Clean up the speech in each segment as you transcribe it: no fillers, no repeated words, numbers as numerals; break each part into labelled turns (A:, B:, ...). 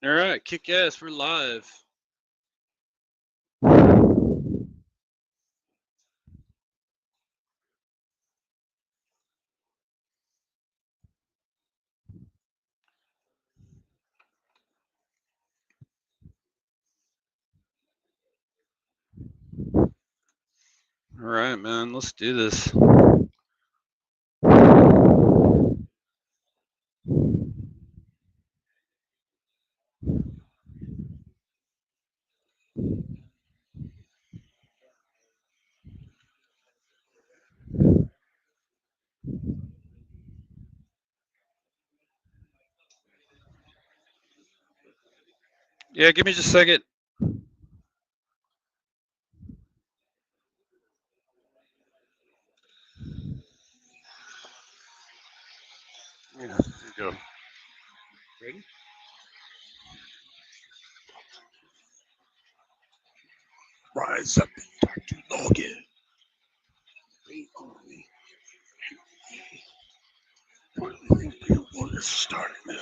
A: All right, kick ass. We're live. All right, man. Let's do this. Yeah, give me just a second. Yeah, here you go. Ready? Rise up and start to log in. Wait on me. What do you think you want to start, man?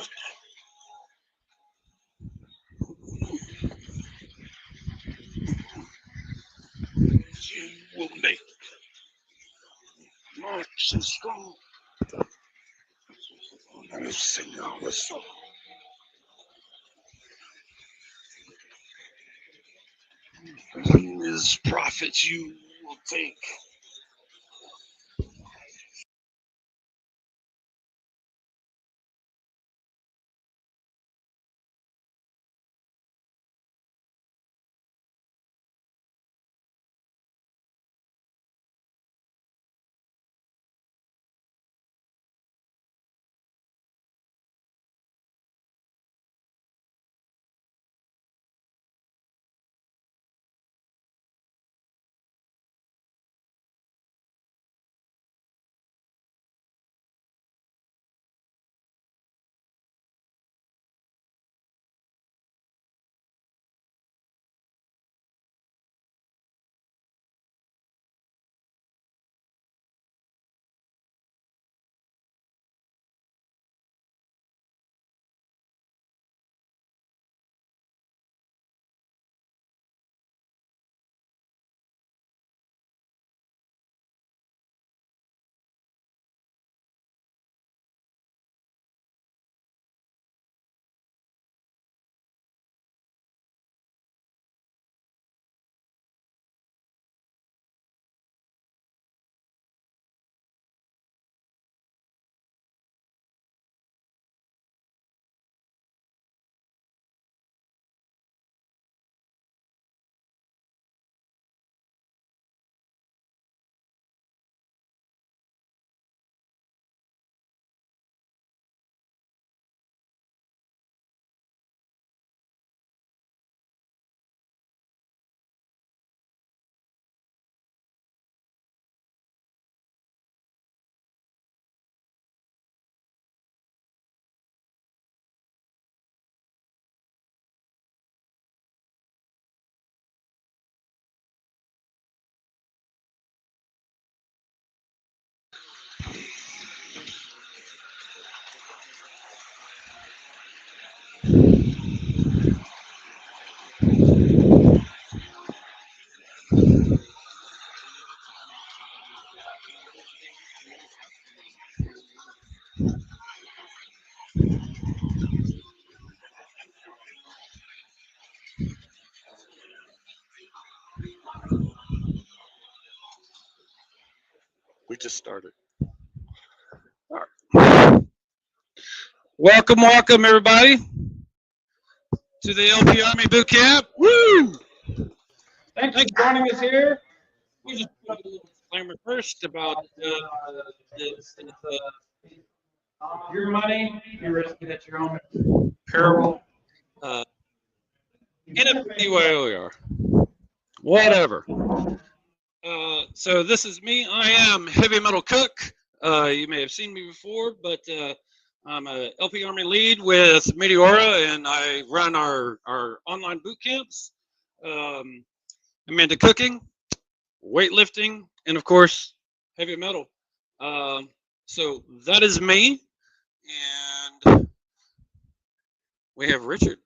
A: You will make march and strong. I'm sing our song. As prophets you will take. We just started. All right. Welcome, welcome, everybody, to the LP Army Bootcamp. Woo! Thanks for joining us here. We just put a little disclaimer first about your money. You're risking at your own peril. NFBYO we are. Whatever. So this is me. I am Heavy Metal Cook. You may have seen me before, but I'm a LP Army lead with Meteora, and I run our online boot camps. I'm into cooking, weightlifting, and of course, heavy metal. So that is me, and we have Richard.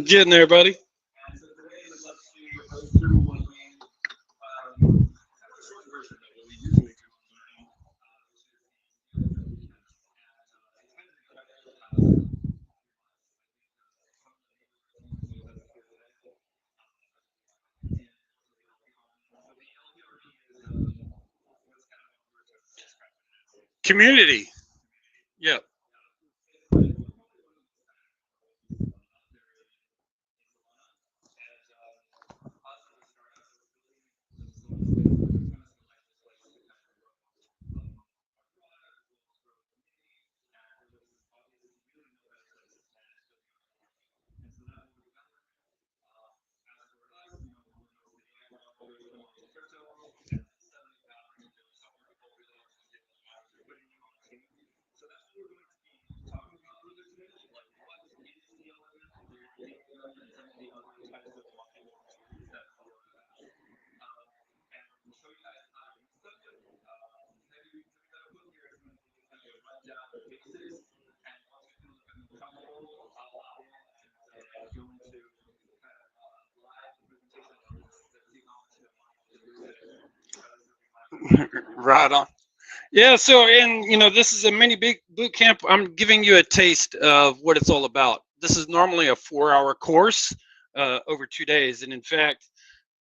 A: Getting there, buddy. Community. Yep. Right on. Yeah, so and this is a mini big boot camp. I'm giving you a taste of what it's all about. This is normally a 4-hour course over 2 days, and in fact,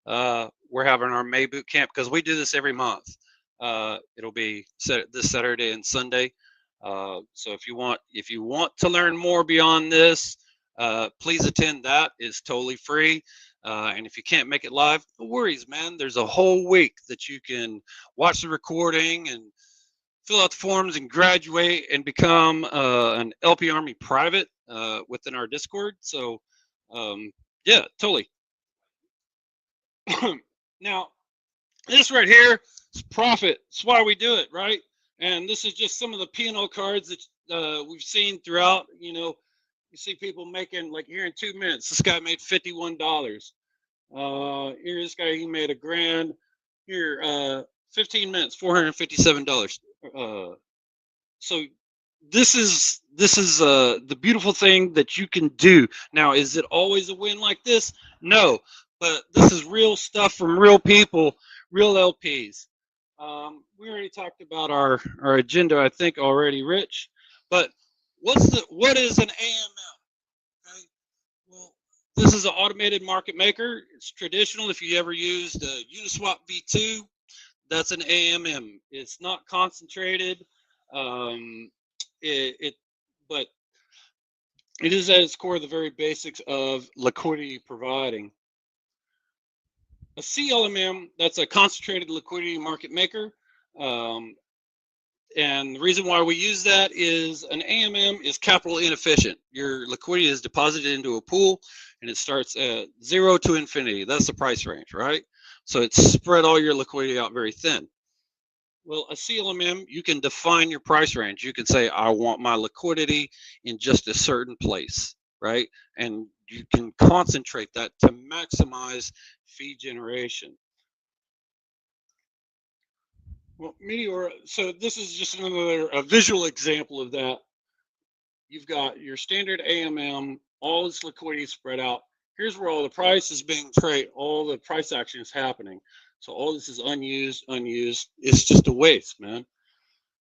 A: we're having our May boot camp because we do this every month. It'll be set this Saturday and Sunday. So if you want to learn more beyond this, please attend. That is totally free. And if you can't make it live, no worries, man. There's a whole week that you can watch the recording and fill out the forms and graduate and become an LP Army private within our Discord. So, yeah, totally. Now, this right here is profit. That's why we do it, right? And this is just some of the P&L cards that we've seen throughout. You see people making, like here in 2 minutes, this guy made $51. Here, this guy, he made $1,000. Here, 15 minutes, $457. So this is the beautiful thing that you can do. Now, is it always a win like this? No, but this is real stuff from real people, real LPs. We already talked about our agenda, I think, already, Rich. But what is an AML? Okay? Well, this is an automated market maker. It's traditional. If you ever used Uniswap V2, that's an AMM. It's not concentrated. Um, it but it is at its core the very basics of liquidity providing. A CLMM, that's a concentrated liquidity market maker. And the reason why we use that is an AMM is capital inefficient. Your liquidity is deposited into a pool and it starts at 0 to infinity. That's the price range, right? So it's spread all your liquidity out very thin. Well, a CLMM, you can define your price range. You can say, I want my liquidity in just a certain place, right? And you can concentrate that to maximize fee generation. Well, Meteora, so this is just a visual example of that. You've got your standard AMM, all this liquidity spread out. Here's where all the price is being traded, all the price action is happening. So all this is unused. It's just a waste, man.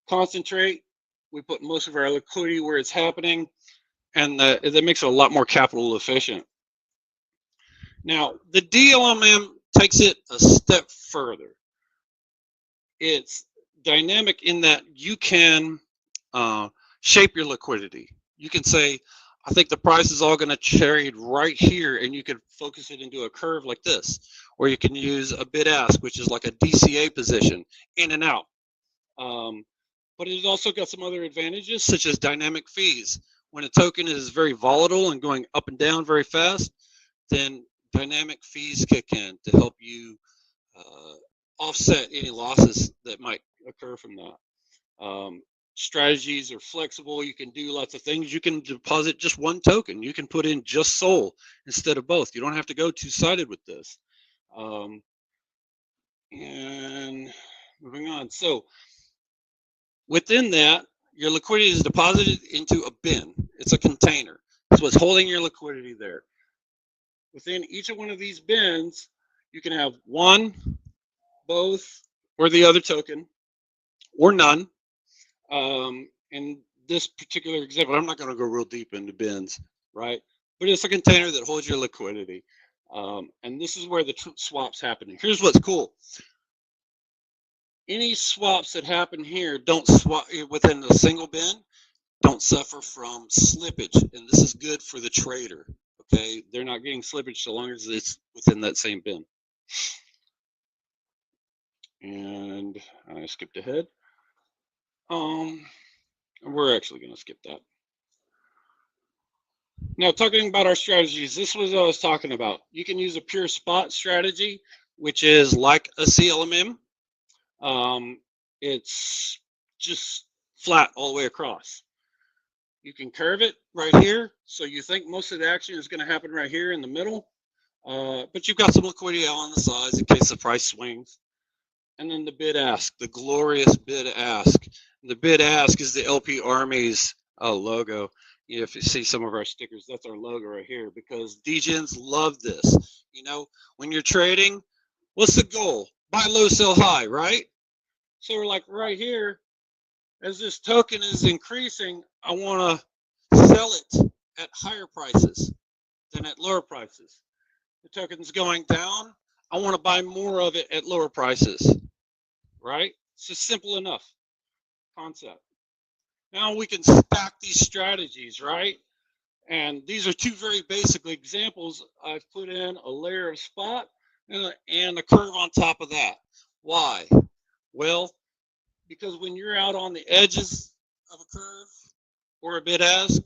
A: Concentrate. We put most of our liquidity where it's happening, and that makes it a lot more capital efficient. Now, the DLMM takes it a step further. It's dynamic in that you can shape your liquidity. You can say, I think the price is all going to trade right here, and you can focus it into a curve like this. Or you can use a bid ask, which is like a DCA position, in and out. but it's also got some other advantages, such as dynamic fees. When a token is very volatile and going up and down very fast, then dynamic fees kick in to help you offset any losses that might occur from that. Strategies are flexible. You can do lots of things. You can deposit just one token. You can put in just SOL instead of both. You don't have to go two-sided with this. And moving on. So within that, your liquidity is deposited into a bin. It's a container. It's what's holding your liquidity there. Within each of one of these bins, you can have one, both, or the other token, or none. In this particular example, I'm not going to go real deep into bins, right? But it's a container that holds your liquidity. And this is where the swaps happen. Here's what's cool. Any swaps that happen here don't swap within a single bin, don't suffer from slippage. And this is good for the trader, okay? They're not getting slippage so long as it's within that same bin. And I skipped ahead. We're actually going to skip that. Now, talking about our strategies, this was what I was talking about. You can use a pure spot strategy, which is like a CLMM. It's just flat all the way across. You can curve it right here, so you think most of the action is going to happen right here in the middle, but you've got some liquidity out on the sides in case the price swings. And then the bid ask, the glorious bid ask. The bid ask is the LP Army's logo. If you see some of our stickers, that's our logo right here, because DGens love this. You know, when you're trading, what's the goal? Buy low, sell high, right? So we're like right here, as this token is increasing, I want to sell it at higher prices than at lower prices. The token's going down, I want to buy more of it at lower prices, right? It's just simple enough concept. Now we can stack these strategies, right? And these are two very basic examples. I've put in a layer of spot and a curve on top of that. Why? Well, because when you're out on the edges of a curve or a bid ask,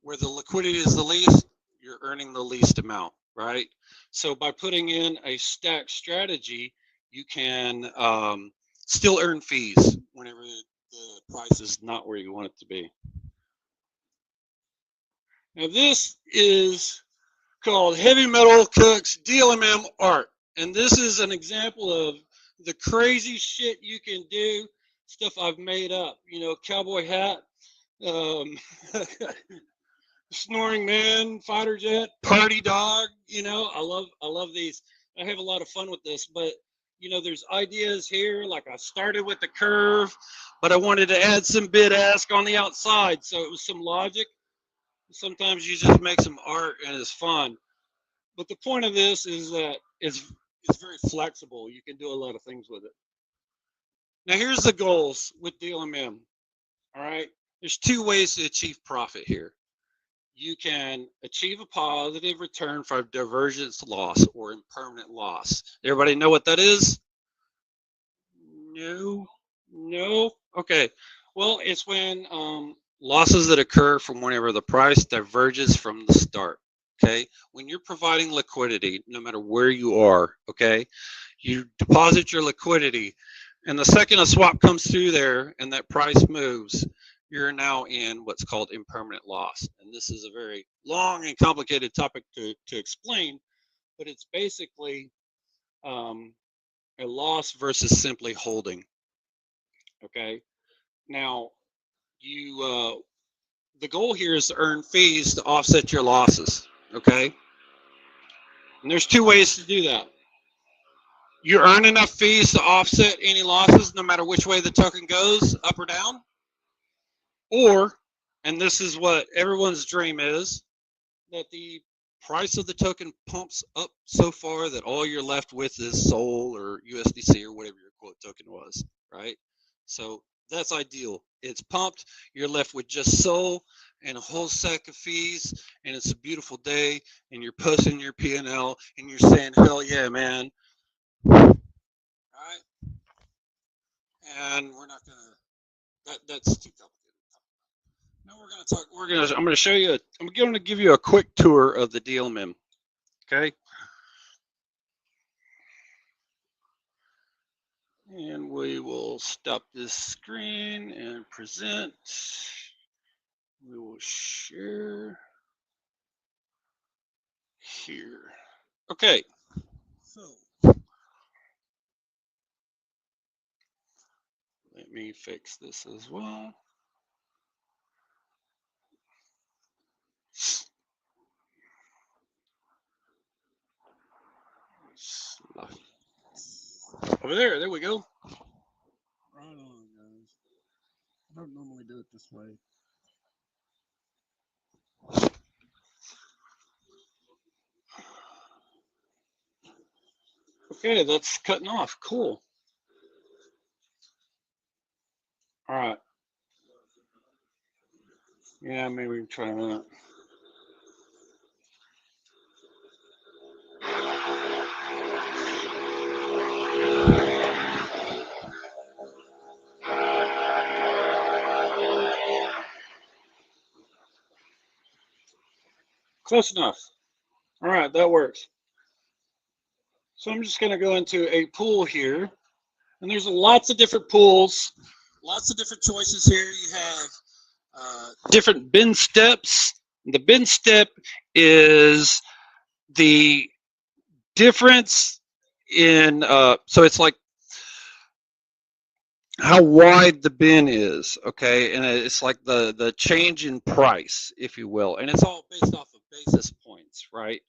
A: where the liquidity is the least, you're earning the least amount, right? So by putting in a stack strategy, you can still earn fees whenever the price is not where you want it to be. Now this is called Heavy Metal Cook's DLMM art. And this is an example of the crazy shit you can do, stuff I've made up. You know, cowboy hat, snoring man, fighter jet, party dog. You know, I love these. I have a lot of fun with this, but you know, there's ideas here. Like I started with the curve, but I wanted to add some bid ask on the outside, so it was some logic. Sometimes you just make some art and it's fun. But the point of this is that it's very flexible. You can do a lot of things with it. Now here's the goals with DLMM. All right, there's two ways to achieve profit here. You can achieve a positive return for divergence loss or impermanent loss. Everybody know what that is? No? Okay. Well, it's when losses that occur from whenever the price diverges from the start. Okay. When you're providing liquidity, no matter where you are, okay, you deposit your liquidity, and the second a swap comes through there and that price moves, you're now in what's called impermanent loss. And this is a very long and complicated topic to explain, but it's basically a loss versus simply holding. Okay. Now, the goal here is to earn fees to offset your losses. Okay. And there's two ways to do that. You earn enough fees to offset any losses, no matter which way the token goes, up or down. Or, and this is what everyone's dream is, that the price of the token pumps up so far that all you're left with is SOL or USDC or whatever your quote token was, right? So that's ideal. It's pumped, you're left with just SOL and a whole sack of fees, and it's a beautiful day, and you're posting your P&L, and you're saying, hell yeah, man. All right? And we're not going to That's too complicated. Now we're going to talk. I'm going to show you. I'm going to give you a quick tour of the DLM. Okay. And we will stop this screen and present. We will share here. Okay. So let me fix this as well. Over there we go. Right on, guys. I don't normally do it this way. Okay, that's cutting off. Cool. All right. Yeah, maybe we can try that. Close enough. All right, that works. So I'm just going to go into a pool here. And there's lots of different pools, lots of different choices here. You have different bin steps. The bin step is the difference in, so it's like how wide the bin is, okay? And it's like the change in price, if you will. And it's all based off of basis points, right?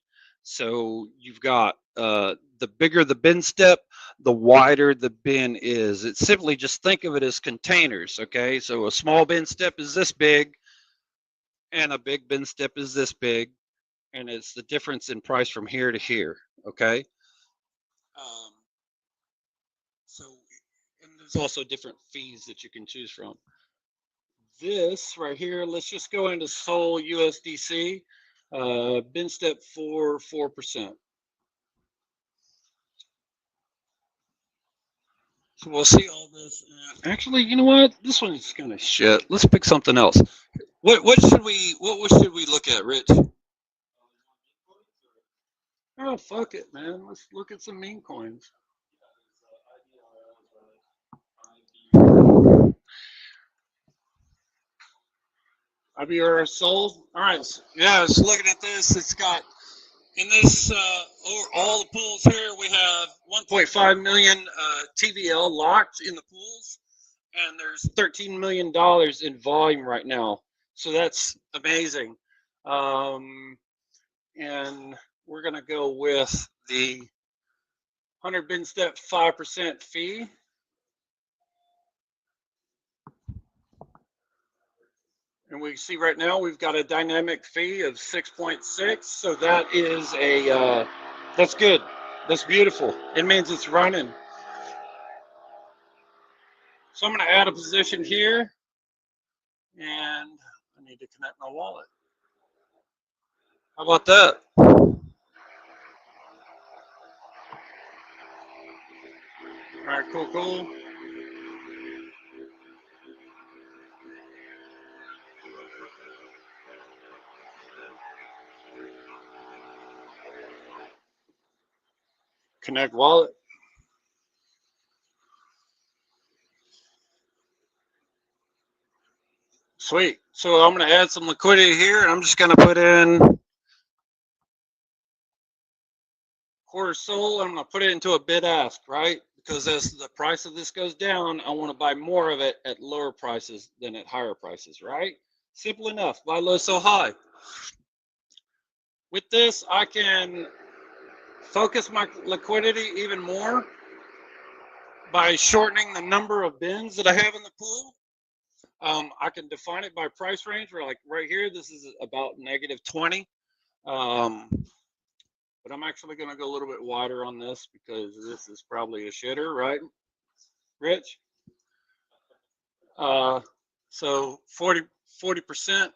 A: So you've got the bigger the bin step, the wider the bin is. It's simply just think of it as containers, okay? So a small bin step is this big, and a big bin step is this big, and it's the difference in price from here to here, okay? And there's also different fees that you can choose from. This right here, let's just go into Sol USDC, bin step 4%. So we'll see all this. Actually, you know what? This one's kind of shit. Let's pick something else. What should we look at, Rich? Oh, fuck it, man. Let's look at some meme coins. IBR Sol. All right. Yeah, so looking at this, it's got in this all the pools here, we have 1.5 million TVL locked in the pools, and there's $13 million in volume right now. So that's amazing. And we're going to go with the 100 bin step 5% fee. And we see right now we've got a dynamic fee of 6.6. So that is a, that's good. That's beautiful. It means it's running. So I'm going to add a position here, and I need to connect my wallet. How about that? All right, cool. Connect wallet. Sweet. So I'm going to add some liquidity here, and I'm just going to put in quarter Sol. I'm going to put it into a bid ask, right? Because as the price of this goes down, I want to buy more of it at lower prices than at higher prices, right? Simple enough. Buy low, sell high. With this, I can focus my liquidity even more by shortening the number of bins that I have in the pool. I can define it by price range. Where like right here, this is about -20. But I'm actually going to go a little bit wider on this because this is probably a shitter, right, Rich? So 40%.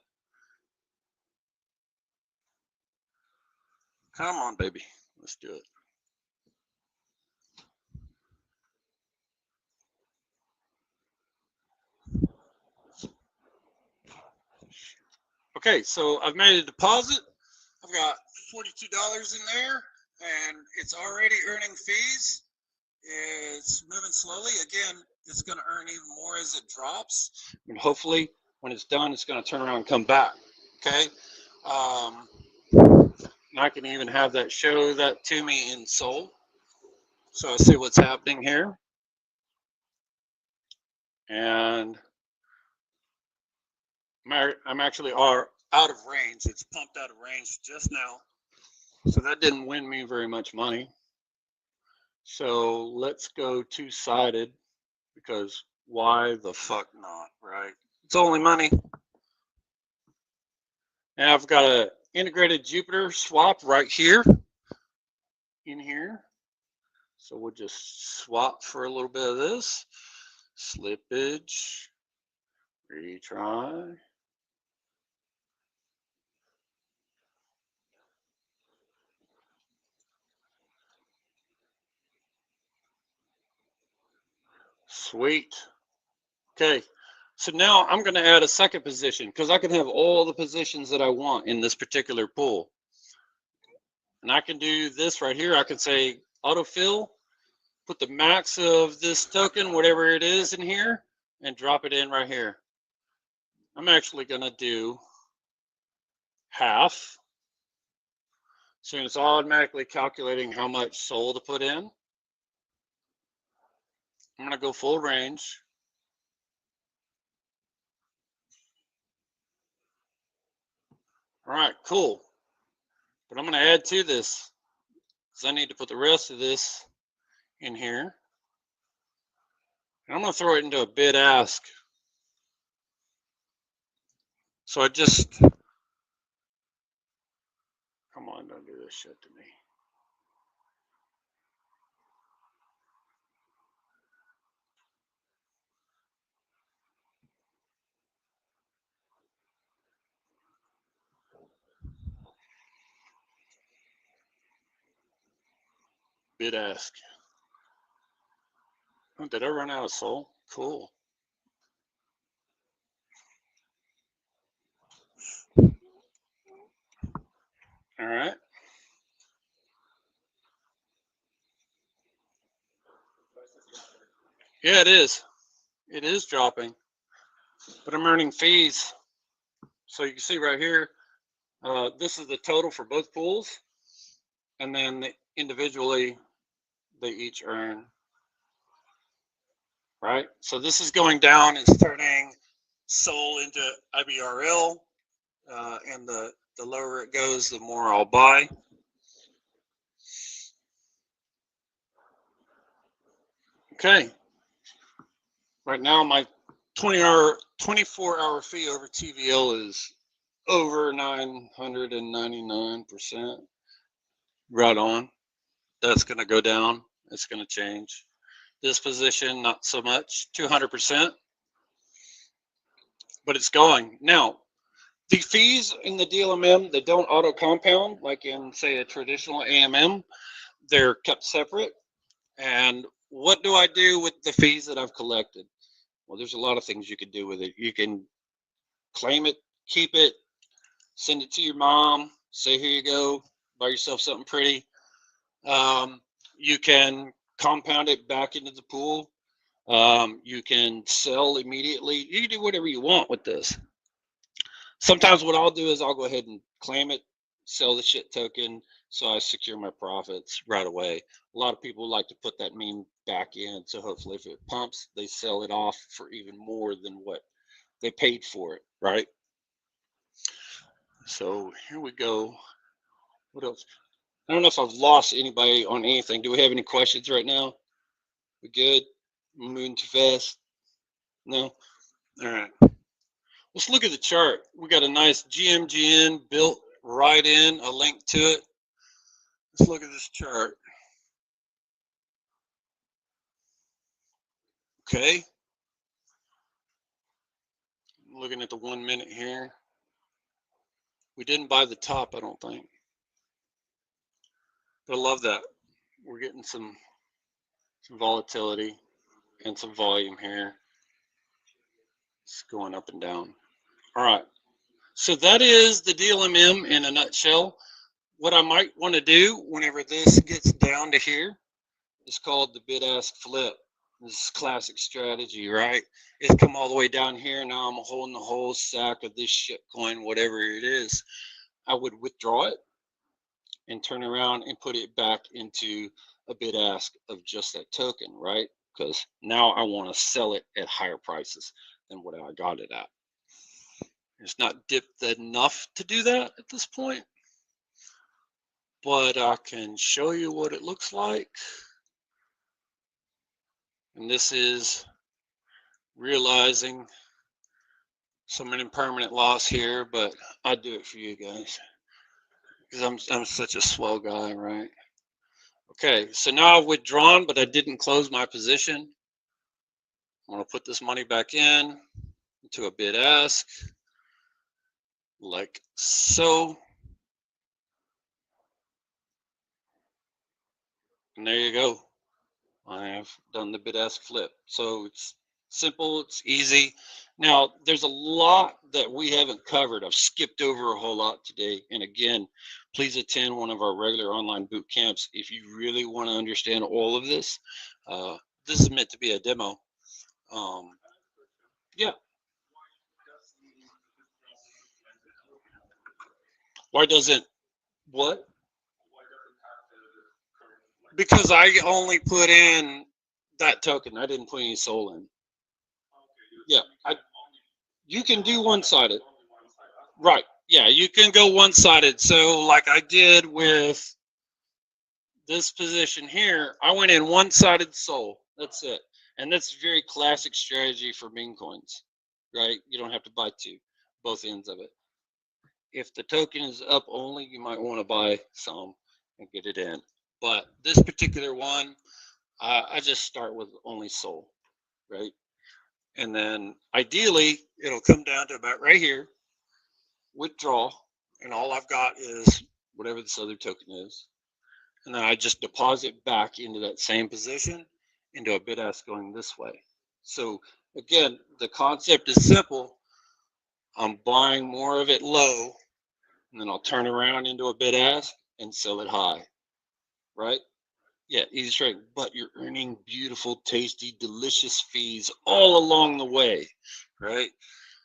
A: Come on, baby. Let's do it. Okay, so I've made a deposit. I've got $42 in there, and it's already earning fees. It's moving slowly. Again, it's going to earn even more as it drops. And hopefully, when it's done, it's going to turn around and come back. Okay. And I can even have that show that to me in Soul. So I see what's happening here. And I'm actually out of range. It's pumped out of range just now. So that didn't win me very much money. So let's go two-sided, because why the fuck not, right? It's only money. And I've got an integrated Jupiter swap right here, in here. So we'll just swap for a little bit of this. Slippage, retry. Sweet. Okay, so now I'm going to add a second position, because I can have all the positions that I want in this particular pool. And I can do this right here. I can say autofill, put the max of this token, whatever it is, in here, and drop it in right here. I'm actually going to do half. So it's automatically calculating how much SOL to put in. I'm going to go full range. All right, cool. But I'm going to add to this, because I need to put the rest of this in here. And I'm going to throw it into a bid ask. So I just, come on, don't do this shit to me. Bid ask. Oh, did I run out of SOL? Cool. All right. Yeah, it is. It is dropping, but I'm earning fees. So you can see right here, this is the total for both pools, and then individually they each earn, right? So this is going down and turning SOL into IBRL, and the lower it goes, the more I'll buy. Okay. Right now my 24-hour fee over TVL is over 999%. Right on. That's going to go down. It's going to change. This position, not so much, 200%, but it's going. Now, the fees in the DLMM that don't auto compound, like in, say, a traditional AMM, they're kept separate. And what do I do with the fees that I've collected? Well, there's a lot of things you could do with it. You can claim it, keep it, send it to your mom, say, here you go, buy yourself something pretty. You can compound it back into the pool. You can sell immediately. You can do whatever you want with this. Sometimes what I'll do is I'll go ahead and claim it, sell the shit token, so I secure my profits right away. A lot of people like to put that meme back in, so hopefully if it pumps, they sell it off for even more than what they paid for it, right? So here we go. What else? I don't know if I've lost anybody on anything. Do we have any questions right now? We good? We're moving too fast? No? All right. Let's look at the chart. We got a nice GMGN built right in, a link to it. Let's look at this chart. Okay. Looking at the 1 minute here. We didn't buy the top, I don't think. But I love that. We're getting some volatility and some volume here. It's going up and down. All right. So that is the DLMM in a nutshell. What I might want to do whenever this gets down to here is called the bid-ask flip. This is classic strategy, right? It's come all the way down here. Now I'm holding the whole sack of this shit coin, whatever it is. I would withdraw it and turn around and put it back into a bid-ask of just that token, right? Because now I want to sell it at higher prices than what I got it at. It's not dipped enough to do that at this point, but I can show you what it looks like. And this is realizing some impermanent loss here, but I'll do it for you guys because I'm such a swell guy, right? Okay, so now I've withdrawn, but I didn't close my position. I'm going to put this money back into a bid ask, like so. And there you go. I have done the bid ask flip. So it's simple, it's easy. Now, there's a lot that we haven't covered. I've skipped over a whole lot today. And again, please attend one of our regular online boot camps if you really want to understand all of this. This is meant to be a demo. Yeah. Why doesn't what? Because I only put in that token. I didn't put any SOL in. Yeah, you can do one-sided. Right. Yeah, you can go one-sided. So like I did with this position here, I went in one-sided SOL. That's it. And that's very classic strategy for meme coins, right? You don't have to buy two, both ends of it. If the token is up only, you might want to buy some and get it in. But this particular one, I just start with only SOL, right? And then ideally, it'll come down to about right here, withdraw, and all I've got is whatever this other token is. And then I just deposit back into that same position into a bid ask going this way. So again, the concept is simple. I'm buying more of it low, and then I'll turn around into a bid ask and sell it high, right? Yeah, easy trade, but you're earning beautiful, tasty, delicious fees all along the way, right?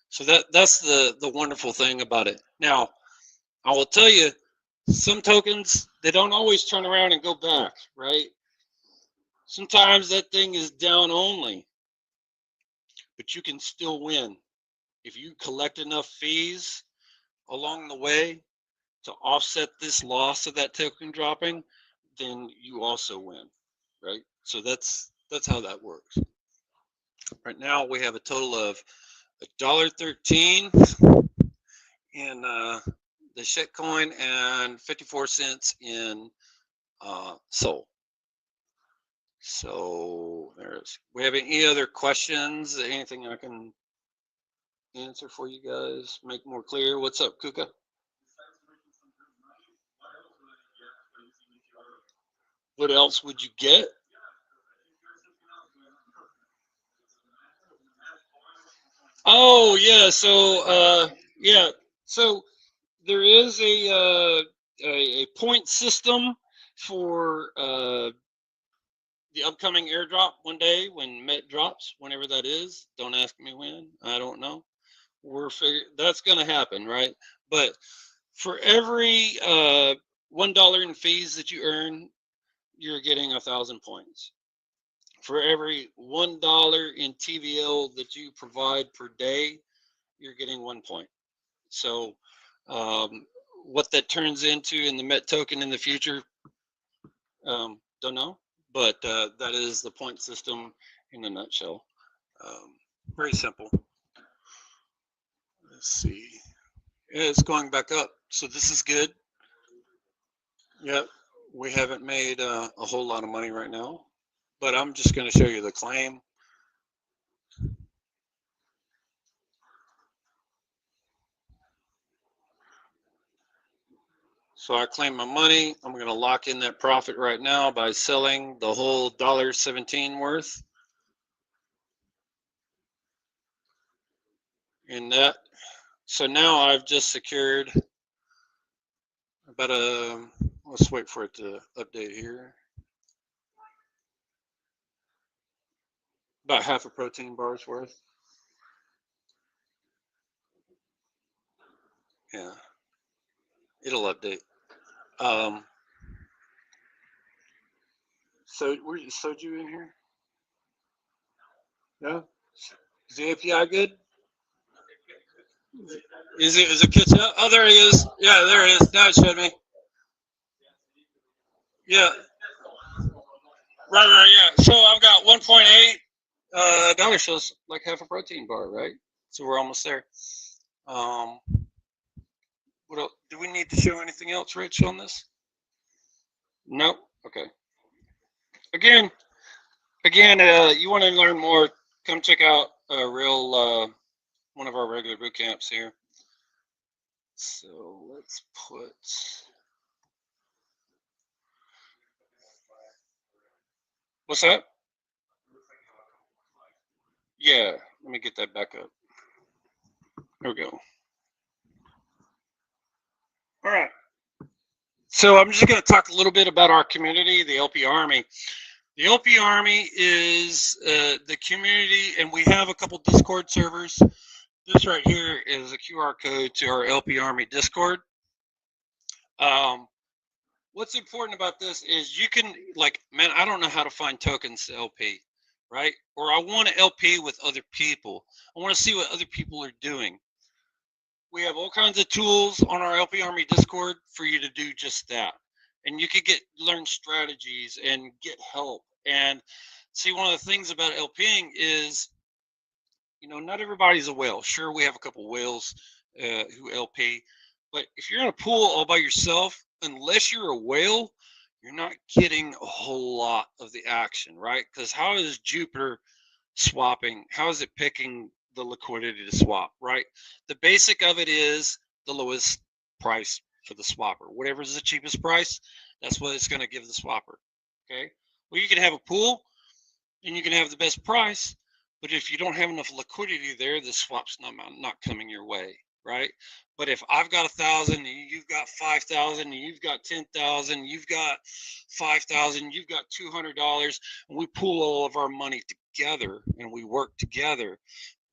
A: So that's the wonderful thing about it. Now, I will tell you, some tokens, they don't always turn around and go back, right? Sometimes that thing is down only, but you can still win. If you collect enough fees along the way to offset this loss of that token dropping, then you also win, right? So that's how that works. Right now we have a total of $1.13 in the shitcoin and 54 cents in SOL. So we have any other questions? Anything I can answer for you guys? Make more clear? What's up, Kuka? What else would you get? Oh yeah, so yeah, so there is a point system for the upcoming airdrop one day when Met drops, whenever that is. Don't ask me when. I don't know. That's going to happen, right? But for every $1 in fees that you earn, you're getting 1,000 points. For every $1 in TVL that you provide per day, you're getting 1 point. So what that turns into in the Met token in the future, don't know, but that is the point system in a nutshell. Very simple. Let's see. Yeah, it's going back up, so this is good. Yep, we haven't made a whole lot of money right now, but I'm just going to show you the claim. So I claim my money. I'm going to lock in that profit right now by selling the whole $1.17 worth. And that So now I've just secured about let's wait for it to update here. About half a protein bar's worth. Yeah, it'll update. So were you soju in here? No. Is the API good? Is it catching up? Oh, there he is. Yeah, there he is. Now it showed me. Yeah. Right. Yeah. So I've got 1.8. Dollar shows like half a protein bar, right? So we're almost there. Um, what else? Do we need to show anything else, Rich, on this? Nope. Okay. Again, you want to learn more? Come check out a real one of our regular boot camps here. So let's put. What's that? Yeah. Let me get that back up. There we go. All right. So I'm just going to talk a little bit about our community, the LP Army. The LP Army is the community, and we have a couple Discord servers. This right here is a QR code to our LP Army Discord. What's important about this is you can, like, man, I don't know how to find tokens to LP, right? Or I want to LP with other people. I want to see what other people are doing. We have all kinds of tools on our LP Army Discord for you to do just that. And you could learn strategies and get help. And see, one of the things about LPing is, not everybody's a whale. Sure, we have a couple whales who LP, but if you're in a pool all by yourself, unless you're a whale, you're not getting a whole lot of the action, right? Because how is Jupiter swapping? How is it picking the liquidity to swap, right? The basic of it is the lowest price for the swapper. Whatever is the cheapest price, that's what it's going to give the swapper. Okay. Well, you can have a pool and you can have the best price, but if you don't have enough liquidity there, the swap's not coming your way, right? But if I've got 1,000 and you've got 5,000 and you've got 10,000, you've got 5,000, you've got $200, and we pool all of our money together and we work together,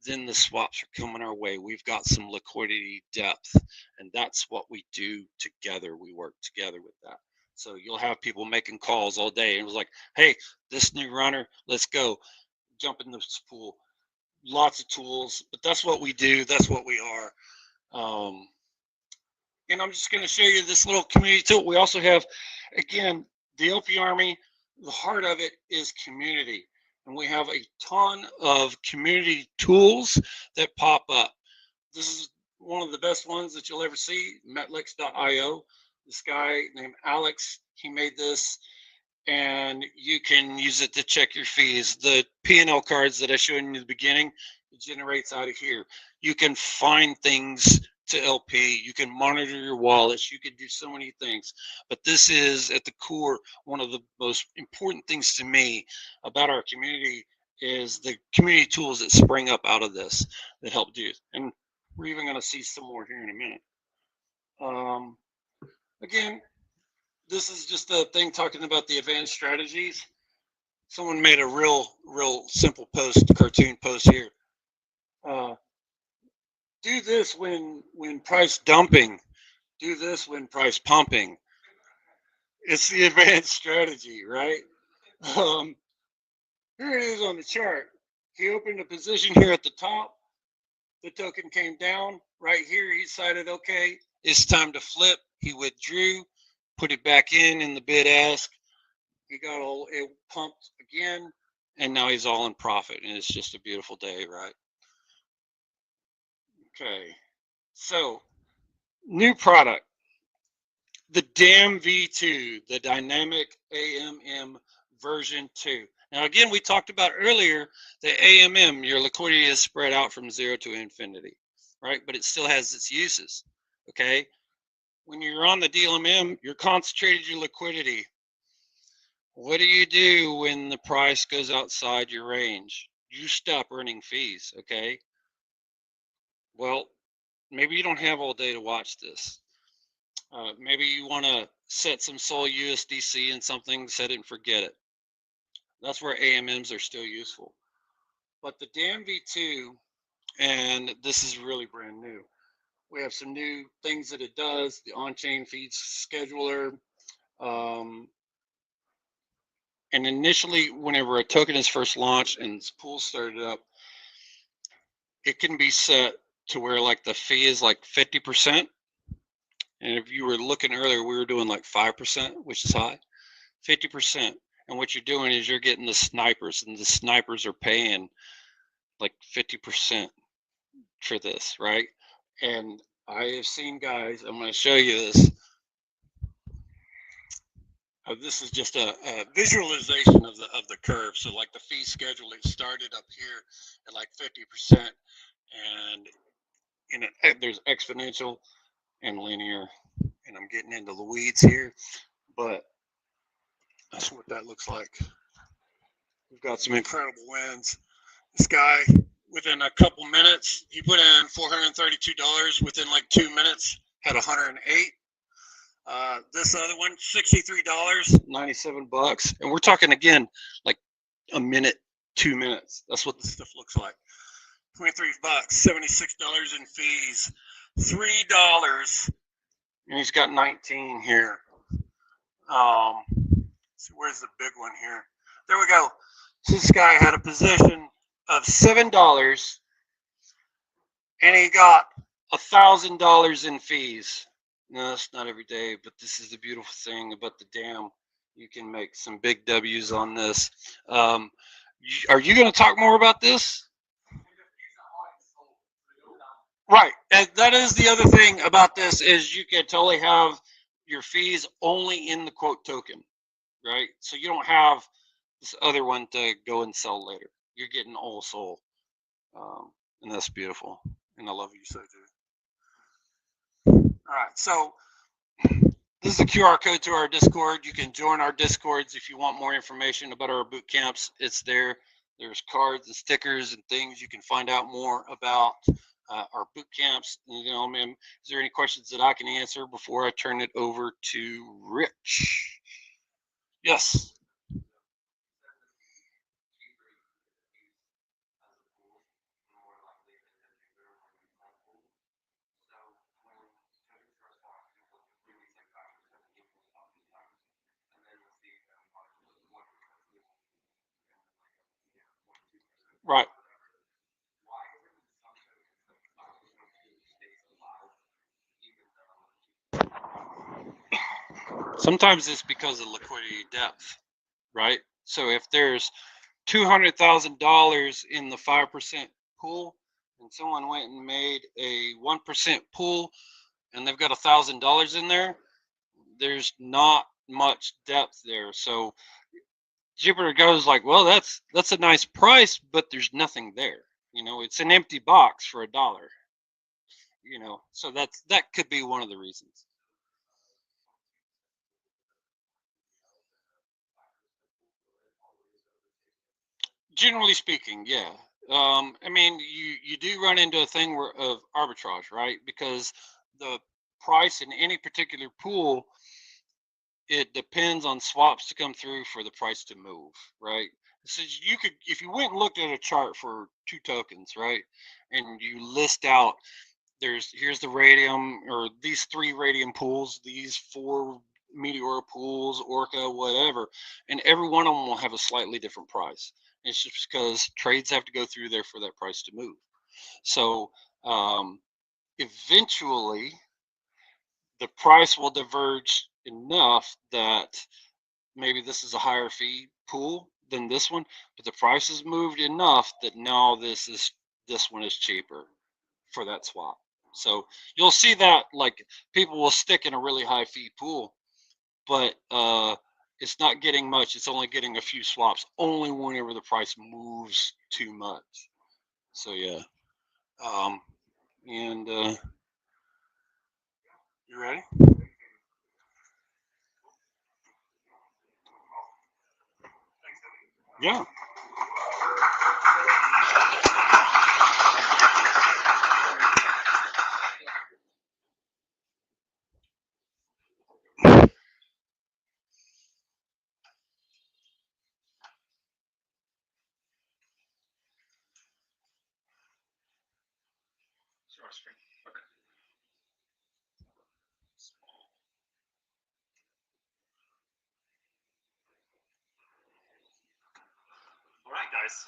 A: then the swaps are coming our way. We've got some liquidity depth, and that's what we do together. We work together with that. So you'll have people making calls all day and it was like, hey, this new runner, let's go jump in this pool. Lots of tools, but that's what we do. That's what we are. And I'm just going to show you this little community tool. We also have, again, the LP Army. The heart of it is community. And we have a ton of community tools that pop up. This is one of the best ones that you'll ever see, Metlix.io. This guy named Alex, he made this, and you can use it to check your fees. The P&L cards that I showed you in the beginning, it generates out of here. You can find things to LP. You can monitor your wallets. You can do so many things. But this is, at the core, one of the most important things to me about our community is the community tools that spring up out of this that help do it. And we're even going to see some more here in a minute. Again, this is just a thing talking about the advanced strategies. Someone made a real simple post, cartoon post here. Do this when price dumping. Do this when price pumping. It's the advanced strategy, right? Here it is on the chart. He opened a position here at the top. The token came down. Right here, he decided, okay, it's time to flip. He withdrew, put it back in the bid ask. He got it pumped again, and now he's all in profit, and it's just a beautiful day, right? Okay, so new product, the DAM V2, the Dynamic AMM version 2. Now, again, we talked about earlier the AMM, your liquidity is spread out from 0 to infinity, right? But it still has its uses, okay? When you're on the DLMM, you're concentrated your liquidity. What do you do when the price goes outside your range? You stop earning fees, okay? Well, maybe you don't have all day to watch this. Maybe you want to set some Sol USDC in something, set it and forget it. That's where AMMs are still useful. But the DAM V2, and this is really brand new. We have some new things that it does, the on-chain feeds scheduler. And initially, whenever a token is first launched and its pool started up, it can be set to where like the fee is like 50%. And if you were looking earlier, we were doing like 5%, which is high, 50%. And what you're doing is you're getting the snipers, and the snipers are paying like 50% for this, right? And I have seen guys, I'm going to show you this. This is just a visualization of the curve. So like the fee schedule, it started up here at like 50%, and in it, there's exponential and linear, and I'm getting into the weeds here, but that's what that looks like. We've got some incredible wins. This guy, within a couple minutes, he put in $432. Within like 2 minutes, had 108. This other one, $63, 97 bucks. And we're talking again, like a minute, 2 minutes. That's what this stuff looks like. 23 bucks, $76 in fees, $3. And he's got 19 here. So where's the big one here? There we go. So this guy had a position of $7, and he got $1,000 in fees. No, that's not every day, but this is the beautiful thing about the DAM. You can make some big W's on this. Are you going to talk more about this? Right. And that is the other thing about this, is you can totally have your fees only in the quote token, right? So you don't have this other one to go and sell later. You're getting all sold. And that's beautiful. And I love you so too. All right. So this is a QR code to our Discord. You can join our Discords if you want more information about our boot camps. It's there. There's cards and stickers and things you can find out more about our boot camps. You know, man, is there any questions that I can answer before I turn it over to Rich? Yes. Right. Sometimes it's because of liquidity depth, right? So if there's $200,000 in the 5% pool, and someone went and made a 1% pool, and they've got $1,000 in there, there's not much depth there. So Jupiter goes like, well, that's a nice price, but there's nothing there. You know, it's an empty box for $1. You know, so that could be one of the reasons. Generally speaking, yeah. I mean, you do run into a thing of arbitrage, right? Because the price in any particular pool, it depends on swaps to come through for the price to move, right? So you could, if you went and looked at a chart for two tokens, right, and you list out, here's the radium, or these 3 radium pools, these 4 Meteora pools, Orca, whatever, and every one of them will have a slightly different price. It's just because trades have to go through there for that price to move. So eventually the price will diverge enough that maybe this is a higher fee pool than this one, but the price has moved enough that now this one is cheaper for that swap. So you'll see that, like, people will stick in a really high fee pool, but it's not getting much. It's only getting a few swaps, only whenever the price moves too much. So yeah. And you ready? Yeah. Share screen. Okay.
B: All right, guys.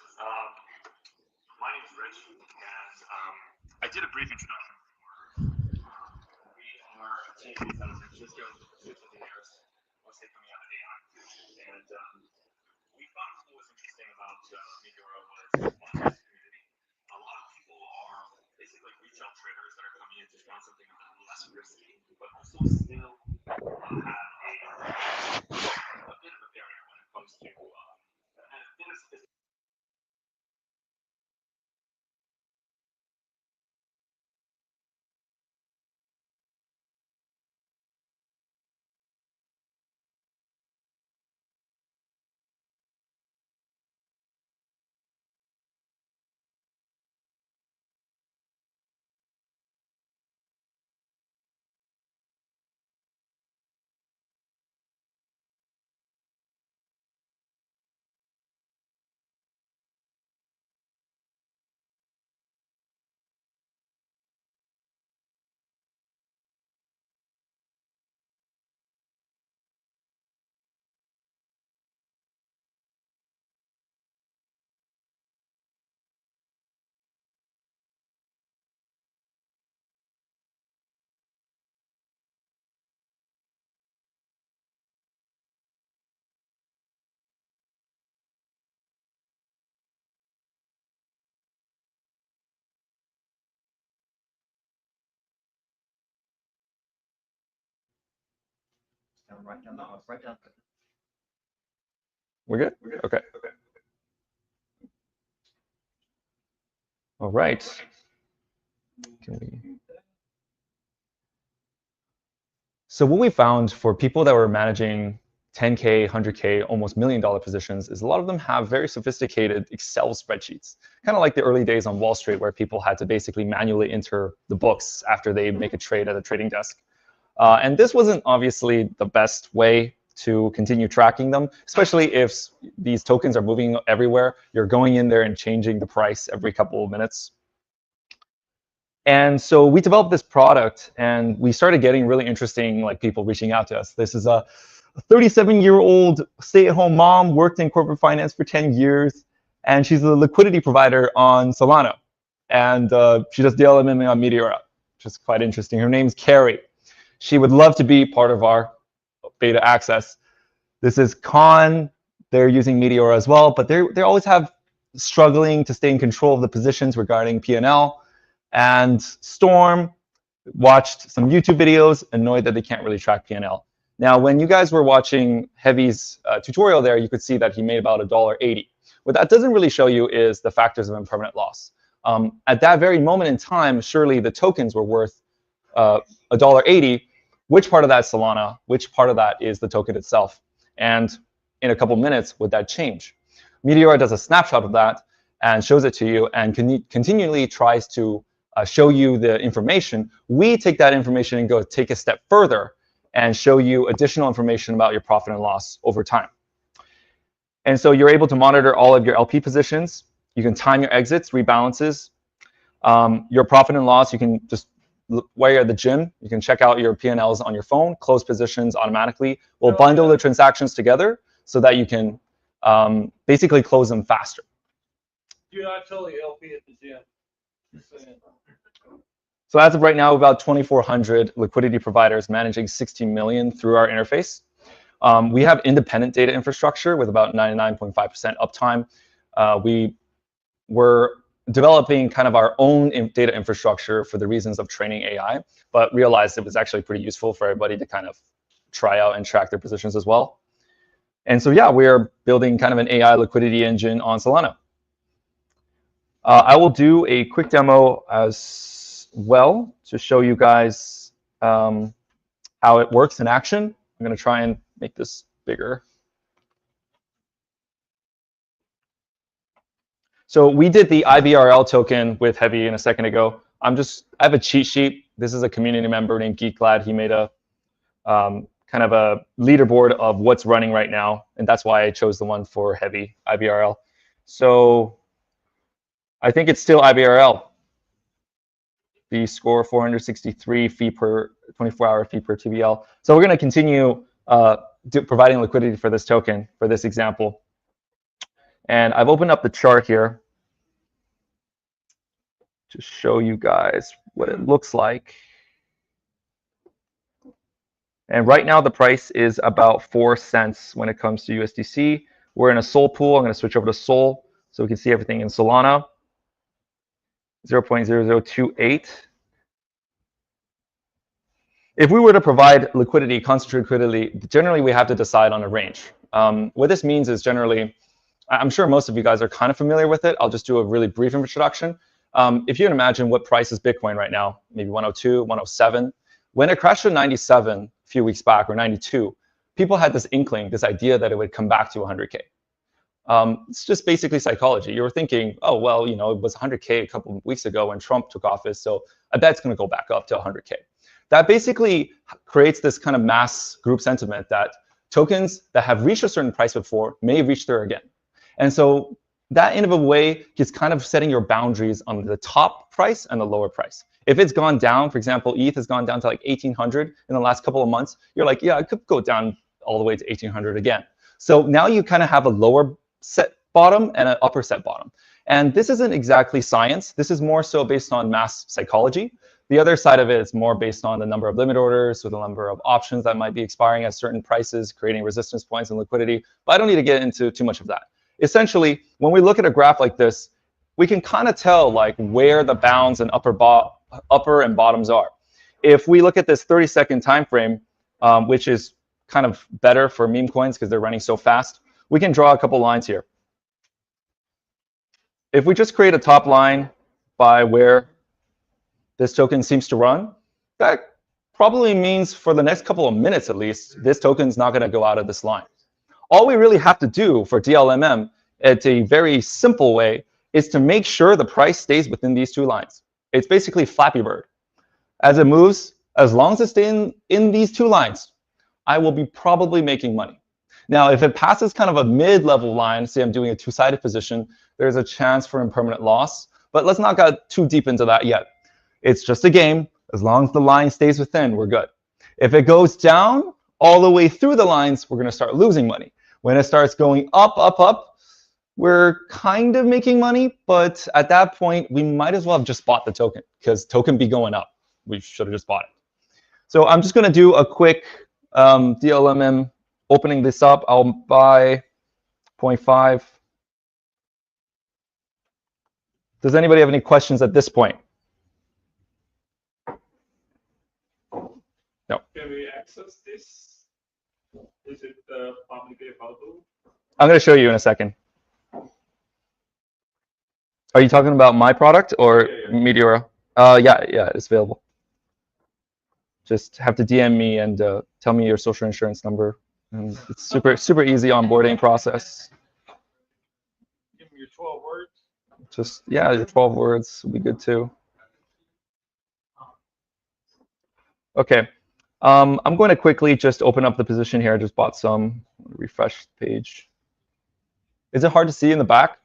B: My name is Rich, and I did a brief introduction before. We are a team based out of San Francisco, six engineers, mostly coming out of AI. And we found what was interesting about Meteora was one, this community. A lot of people are basically retail traders that are coming in to find something a little less risky, but also still have a bit of a barrier when it comes to
C: We're good? Okay. All right. So what we found for people that were managing 10K, 100K, almost $1 million positions is a lot of them have very sophisticated Excel spreadsheets, kind of like the early days on Wall Street where people had to basically manually enter the books after they make a trade at a trading desk. And this wasn't obviously the best way to continue tracking them, especially if these tokens are moving everywhere. You're going in there and changing the price every couple of minutes. And so we developed this product, and we started getting really interesting people reaching out to us. This is a 37-year-old stay-at-home mom, worked in corporate finance for 10 years, and she's a liquidity provider on Solana. And she does DLMing on Meteora, which is quite interesting. Her name's Carrie. She would love to be part of our beta access. This is Con. They're using Meteora as well, but they always have struggling to stay in control of the positions regarding P&L. And Storm watched some YouTube videos, annoyed that they can't really track P&L. Now, when you guys were watching Heavy's tutorial there, you could see that he made about $1.80. What that doesn't really show you is the factors of impermanent loss. At that very moment in time, surely the tokens were worth $1.80. Which part of that is Solana? Which part of that is the token itself? And in a couple minutes, would that change? Meteora does a snapshot of that and shows it to you and continually tries to show you the information. We take that information and go take a step further and show you additional information about your profit and loss over time. And so you're able to monitor all of your LP positions. You can time your exits, rebalances. Your profit and loss, you can just, while you're at the gym, you can check out your P&Ls on your phone, close positions automatically. We'll bundle the transactions together so that you can basically close them faster.
D: Do not tell the LP at the gym.
C: So as of right now, about 2,400 liquidity providers managing 16 million through our interface. We have independent data infrastructure with about 99.5% uptime. We were developing kind of our own data infrastructure for the reasons of training AI, but realized it was actually pretty useful for everybody to kind of try out and track their positions as well. And so yeah, we are building kind of an AI liquidity engine on Solana. I will do a quick demo as well to show you guys how it works in action. I'm going to try and make this bigger. So we did the IBRL token with Heavy a second ago. I have a cheat sheet. This is a community member named GeekLad. He made a kind of a leaderboard of what's running right now, and that's why I chose the one for Heavy IBRL. So I think it's still IBRL the score 463 fee per 24-hour fee per TVL. So we're going to continue providing liquidity for this token for this example. And I've opened up the chart here to show you guys what it looks like. And right now the price is about 4 cents when it comes to USDC. We're in a Sol pool. I'm going to switch over to Sol so we can see everything in Solana. 0.0028. If we were to provide liquidity, concentrated liquidity, generally we have to decide on a range. What this means is generally, I'm sure most of you guys are kind of familiar with it. I'll just do a really brief introduction. If you can imagine what price is Bitcoin right now, maybe 102, 107. When it crashed to 97 a few weeks back, or 92, people had this inkling, this idea that it would come back to 100K. It's just basically psychology. You were thinking, oh, well, you know, it was 100K a couple of weeks ago when Trump took office, so I bet it's going to go back up to 100K. That basically creates this kind of mass group sentiment that tokens that have reached a certain price before may reach there again. And so that in of a way is kind of setting your boundaries on the top price and the lower price. If it's gone down, for example, ETH has gone down to like 1,800 in the last couple of months, you're like, yeah, it could go down all the way to 1,800 again. So now you kind of have a lower set bottom and an upper set bottom. And this isn't exactly science. This is more so based on mass psychology. The other side of it is more based on the number of limit orders or the number of options that might be expiring at certain prices, creating resistance points and liquidity. But I don't need to get into too much of that. Essentially, when we look at a graph like this, we can kind of tell like where the bounds and upper and bottoms are. If we look at this 30-second time frame, which is kind of better for meme coins because they're running so fast, we can draw a couple lines here. If we just create a top line by where this token seems to run, that probably means for the next couple of minutes at least, this token's not going to go out of this line. All we really have to do for DLMM, it's a very simple way, is to make sure the price stays within these two lines. It's basically Flappy Bird. As it moves, as long as it stays in these two lines, I will be probably making money. Now, if it passes kind of a mid-level line, say I'm doing a two-sided position, there's a chance for impermanent loss. But let's not get too deep into that yet. It's just a game. As long as the line stays within, we're good. If it goes down all the way through the lines, we're going to start losing money. When it starts going up, up, up, we're kind of making money. But at that point, we might as well have just bought the token because token be going up. We should have just bought it. So I'm just going to do a quick DLMM opening this up. I'll buy 0.5. Does anybody have any questions at this point? No.
D: Can we access this? Is it publicly available?
C: I'm going to show you in a second. Are you talking about my product or Meteora? Yeah, it's available. Just have to DM me and tell me your social insurance number. And it's super easy onboarding process.
D: Give me your 12 words.
C: Just, yeah, your 12 words will be good too. Okay. I'm going to quickly just open up the position here. I just bought some. Refresh the page. Is it hard to see in the back?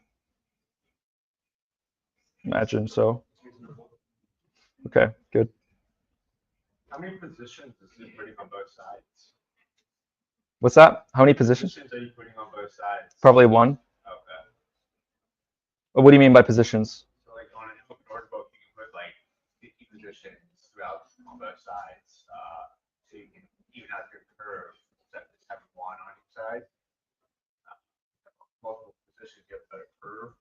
C: Imagine so. Okay, good.
B: How many positions is he putting on both sides?
C: What's that? How many positions?
B: Positions are you putting on both sides?
C: Probably one.
B: Okay.
C: What do you mean by positions?
B: So like on an open order book, you can put like 50 positions throughout on both sides, so you can even out your curve. Except just have one on each side. Multiple positions, you have a better curve,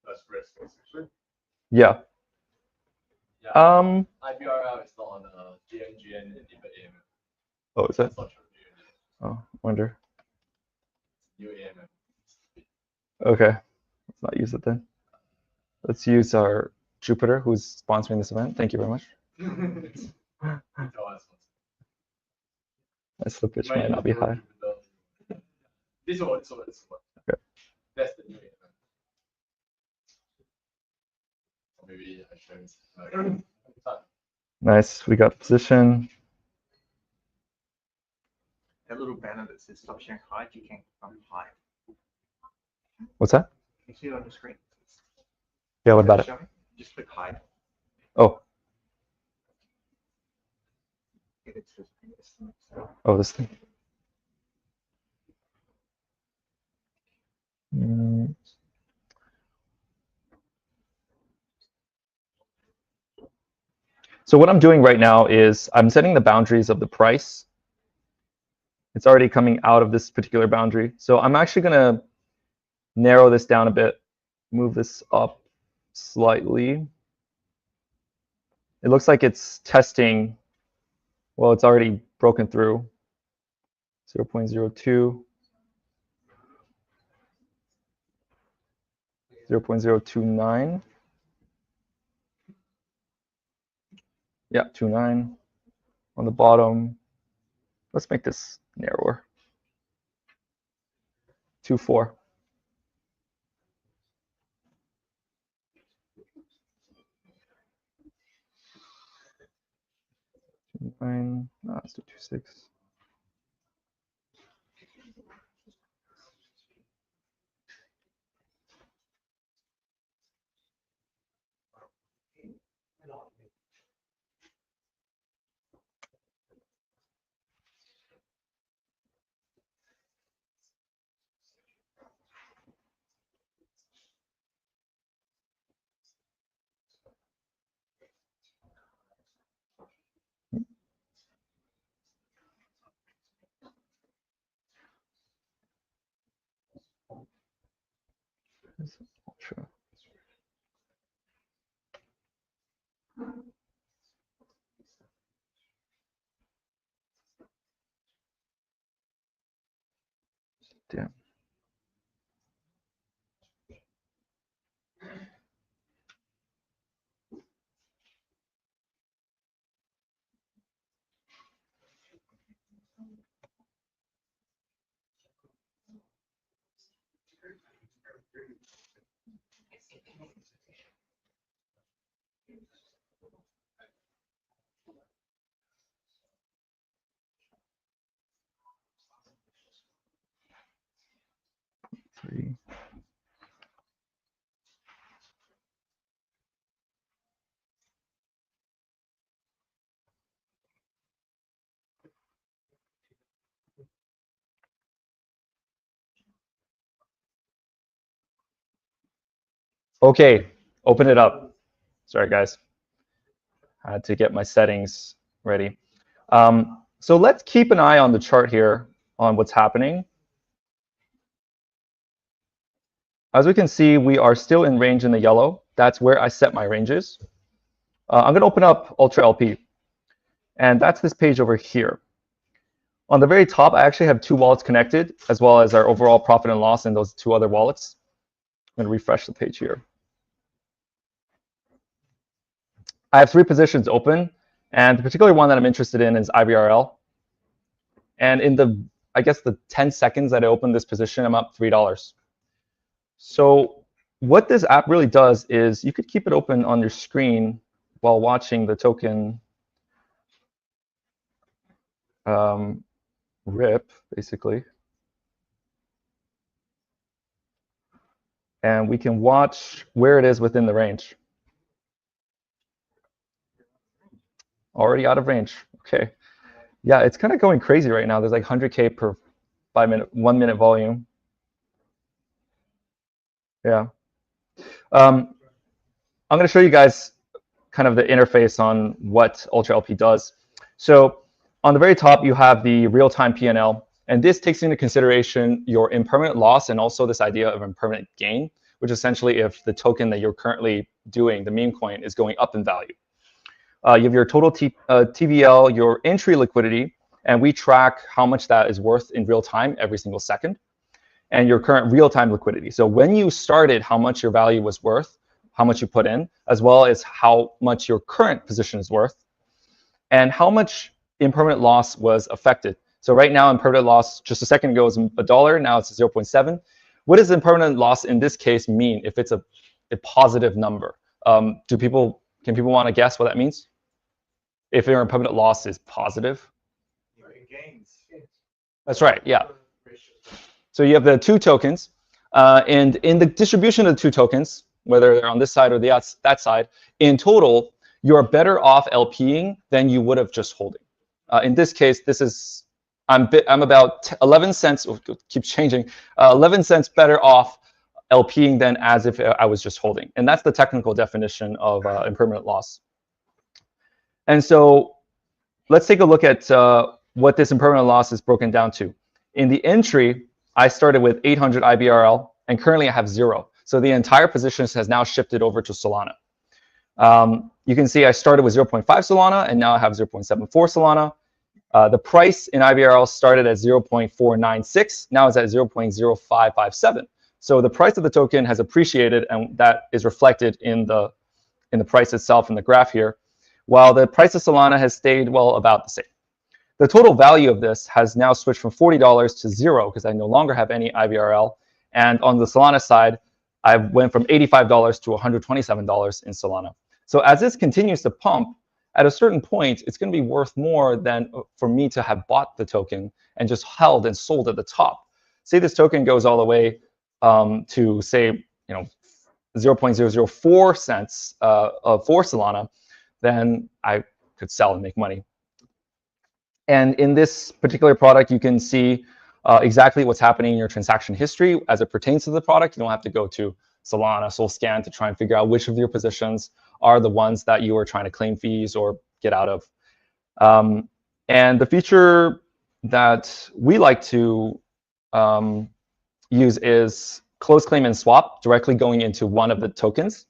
B: less risk, essentially.
C: Yeah.
E: IBRL is not on GNGN and AMM.
C: Oh, is it?
E: It's not true.
C: Oh, wonder.
E: New AMM.
C: Okay, let's not use it then. Let's use our Jupiter, who's sponsoring this event. Thank you very much. My slippage might not be high.
E: This one.
C: Okay.
E: That's the new AMM. Or maybe I should.
C: Nice, we got position.
F: That little banner that says stop sharing hide, you can hide.
C: What's that?
F: You see it on the screen.
C: Yeah, what about it?
F: Just click hide.
C: Oh. Oh, this thing. Mm. So what I'm doing right now is I'm setting the boundaries of the price. It's already coming out of this particular boundary. So I'm actually going to narrow this down a bit, move this up slightly. It looks like it's testing. Well, it's already broken through. 0.02, 0.029. Yeah, 29 on the bottom. Let's make this narrower. 2.4. Nine. No, let's do 2.6. Ultra. Damn. Three. Okay, open it up. Sorry, guys. I had to get my settings ready. So let's keep an eye on the chart here on what's happening. As we can see, we are still in range in the yellow. That's where I set my ranges. I'm going to open up Ultra LP. And that's this page over here. On the very top, I actually have two wallets connected, as well as our overall profit and loss in those two other wallets. I'm going to refresh the page here. I have 3 positions open, and the particular one that I'm interested in is IBRL. And in the, I guess, the 10 seconds that I opened this position, I'm up $3. So what this app really does is you could keep it open on your screen while watching the token rip, basically. And we can watch where it is within the range. Already out of range. Okay. Yeah, it's kind of going crazy right now. There's like 100K per 1 minute volume. Yeah. I'm going to show you guys kind of the interface on what Ultra LP does. So on the very top, you have the real-time P&L. And this takes into consideration your impermanent loss and also this idea of impermanent gain, which essentially if the token that you're currently doing, the meme coin, is going up in value. You have your total TVL, your entry liquidity, and we track how much that is worth in real time every single second, and your current real-time liquidity. So when you started, how much your value was worth, how much you put in, as well as how much your current position is worth, and how much impermanent loss was affected. So right now, impermanent loss just a second ago was $1. Now it's 0.7. What does impermanent loss in this case mean if it's a positive number? Can people want to guess what that means? If your impermanent loss is positive? That's right, yeah. So you have the 2 tokens, and in the distribution of the 2 tokens, whether they're on this side or that side, in total, you're better off LPing than you would have just holding. In this case, this is I'm about 11 cents. Oh, it keeps changing. 11 cents better off LPing than as if I was just holding, and that's the technical definition of impermanent loss. And so let's take a look at what this impermanent loss is broken down to. In the entry, I started with 800 IBRL, and currently I have 0. So the entire position has now shifted over to Solana. You can see I started with 0.5 Solana, and now I have 0.74 Solana. The price in IBRL started at 0.496. Now it's at 0.0557. So the price of the token has appreciated, and that is reflected in the price itself in the graph here, while the price of Solana has stayed, well, about the same. The total value of this has now switched from $40 to 0 because I no longer have any IBRL. And on the Solana side, I went from $85 to $127 in Solana. So as this continues to pump, at a certain point, it's going to be worth more than for me to have bought the token and just held and sold at the top. Say this token goes all the way to, say, 0.004 cents for Solana, then I could sell and make money. And in this particular product, you can see exactly what's happening in your transaction history as it pertains to the product. You don't have to go to Solana, SolScan to try and figure out which of your positions are the ones that you are trying to claim fees or get out of. And the feature that we like to use is close claim and swap directly going into one of the tokens.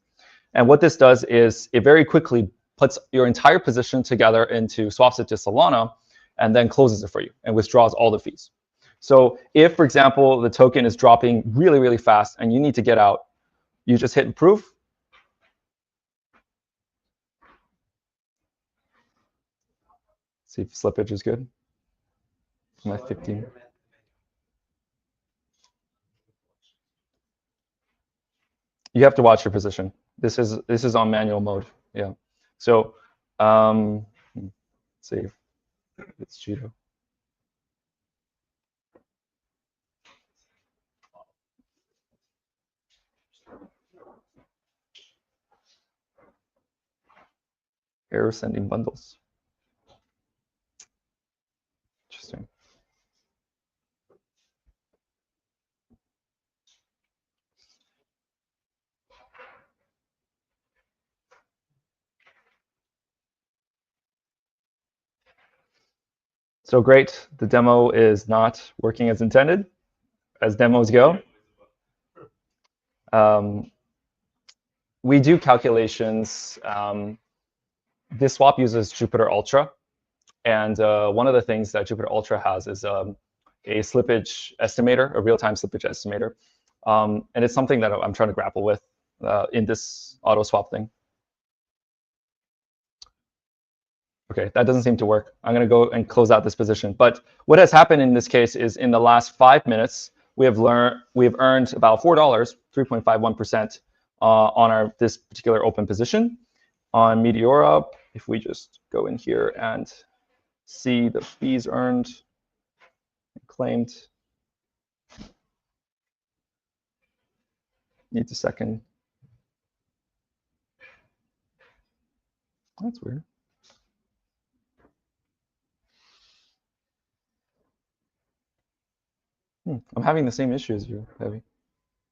C: And what this does is it very quickly puts your entire position together into, swaps it to Solana, and then closes it for you and withdraws all the fees. So if, for example, the token is dropping really, really fast and you need to get out, you just hit approve. See if slippage is good. My 15. You have to watch your position. This is on manual mode. Yeah. So let's see if it's Cheeto. Error sending bundles. Interesting. So great, the demo is not working as intended, as demos go. We do calculations. This swap uses Jupyter Ultra. And one of the things that Jupyter Ultra has is a slippage estimator, a real-time slippage estimator. And it's something that I'm trying to grapple with in this auto swap thing. OK, that doesn't seem to work. I'm going to go and close out this position. But what has happened in this case is in the last 5 minutes, we have earned about $4, 3.51% on this particular open position. On Meteora, if we just go in here and see the fees earned and claimed. Needs a second. That's weird. I'm having the same issue as you, Heavy.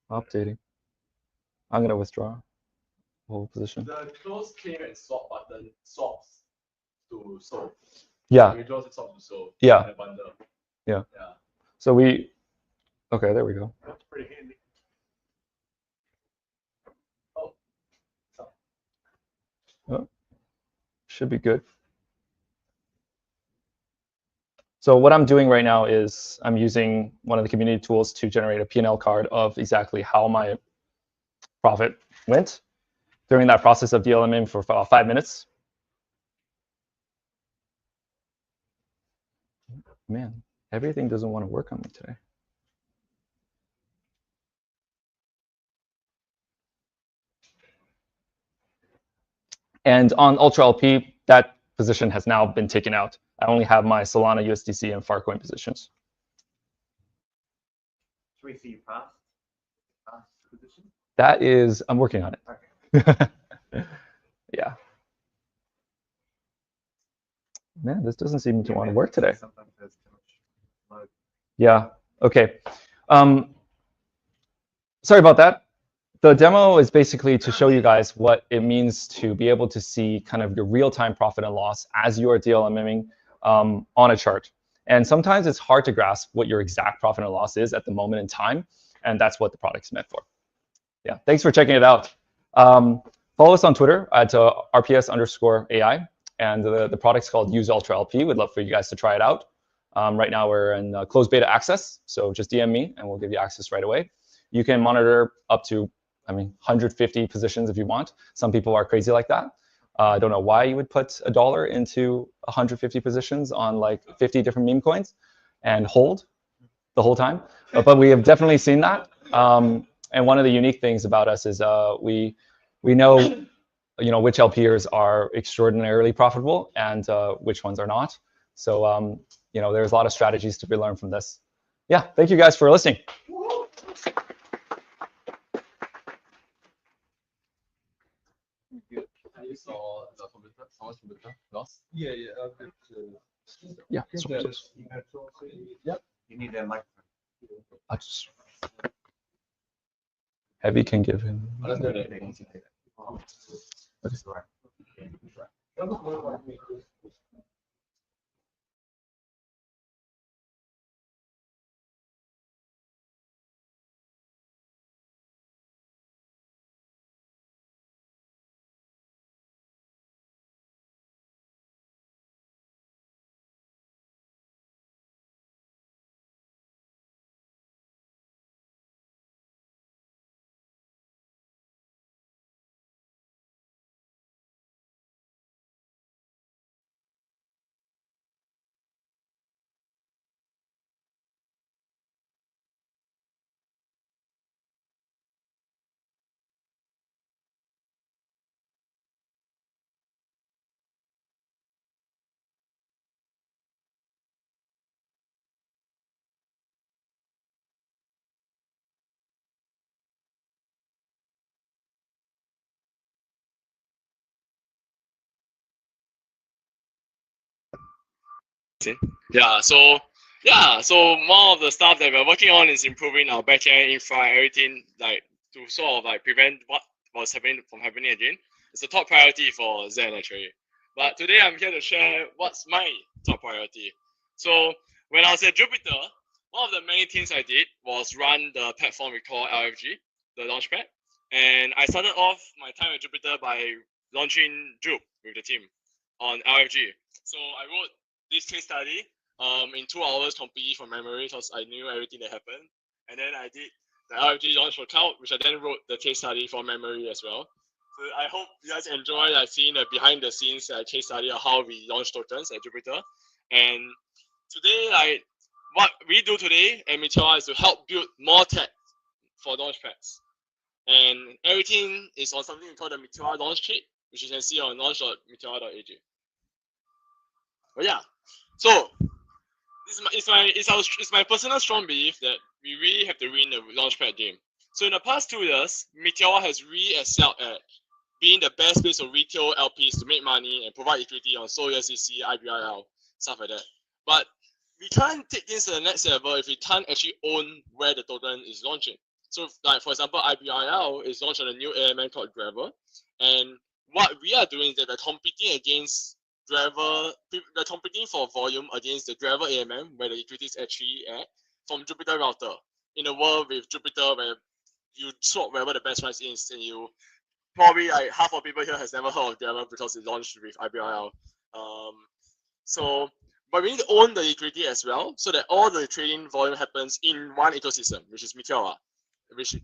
C: Updating. I'm going to withdraw the whole position.
E: The close claim and swap button swaps to sold.
C: Yeah.
E: Withdraws it swap to sold.
C: Yeah.
E: In a bundle.
C: Yeah.
E: Yeah.
C: So we, OK, there we go.
E: That's pretty handy.
C: Oh, should be good. So what I'm doing right now is I'm using one of the community tools to generate a P&L card of exactly how my profit went during that process of DLMing for about 5 minutes. Man, everything doesn't want to work on me today. And on Ultra LP, that position has now been taken out. I only have my Solana, USDC, and Farcoin positions.
F: Should we see you pass position?
C: That is, I'm working on it.
F: Okay.
C: Yeah. Man, this doesn't seem to want to work today.
F: Sometimes there's too much.
C: Yeah. Okay. Sorry about that. The demo is basically to show you guys what it means to be able to see kind of your real-time profit and loss as you are DLMing on a chart. And sometimes it's hard to grasp what your exact profit and loss is at the moment in time, and that's what the product's meant for. Yeah, thanks for checking it out. Follow us on Twitter at RPS_AI, and the product's called Use Ultra LP. We'd love for you guys to try it out. Right now we're in closed beta access, so just DM me and we'll give you access right away. You can monitor up to 150 positions if you want. Some people are crazy like that. I don't know why you would put $1 into 150 positions on like 50 different meme coins and hold the whole time. But we have definitely seen that. And one of the unique things about us is we know which LPers are extraordinarily profitable and which ones are not. So there's a lot of strategies to be learned from this. Yeah, thank you guys for listening.
E: You saw the computer, someone's computer lost?
D: Yeah.
C: Yeah.
F: Yep. You need a microphone.
C: Heavy can give him.
E: Let's do it.
F: That's right.
B: So more of the stuff that we're working on is improving our backend infra, everything like to sort of like prevent what was happening from happening again. It's a top priority for Zen actually. But today I'm here to share what's my top priority. So when I was at Jupiter, one of the main things I did was run the platform we call LFG, the launchpad. And I started off my time at Jupiter by launching Jup with the team on LFG. So I wrote this case study in 2 hours completely from memory because I knew everything that happened. And then I did the LFG launch for cloud, which I then wrote the case study from memory as well. So I hope you guys enjoy seeing the behind the scenes case study of how we launch tokens at Jupiter. And today, what we do today at Meteora is to help build more tech for launchpads. And everything is on something called the Meteora launch kit, which you can see on launch.meteora.ag. But yeah, so it's my personal strong belief that we really have to win the launchpad game. So in the past 2 years, Meteora has really excelled at being the best place for retail LPs to make money and provide equity on Sol USDC, IBRL, stuff like that. But we can't take this to the next level if we can't actually own where the token is launching. So like for example, IBRL is launched on a new AMM called Gravel. And what we are doing is that we're competing against Gravel, we're competing for volume against the Gravel AMM where the equity is actually at from Jupiter router. In a world with Jupiter where you swap wherever the best price is and you probably like half of people here has never heard of Gravel because it launched with IBRL. But we need to own the liquidity as well so that all the trading volume happens in one ecosystem, which is Meteora.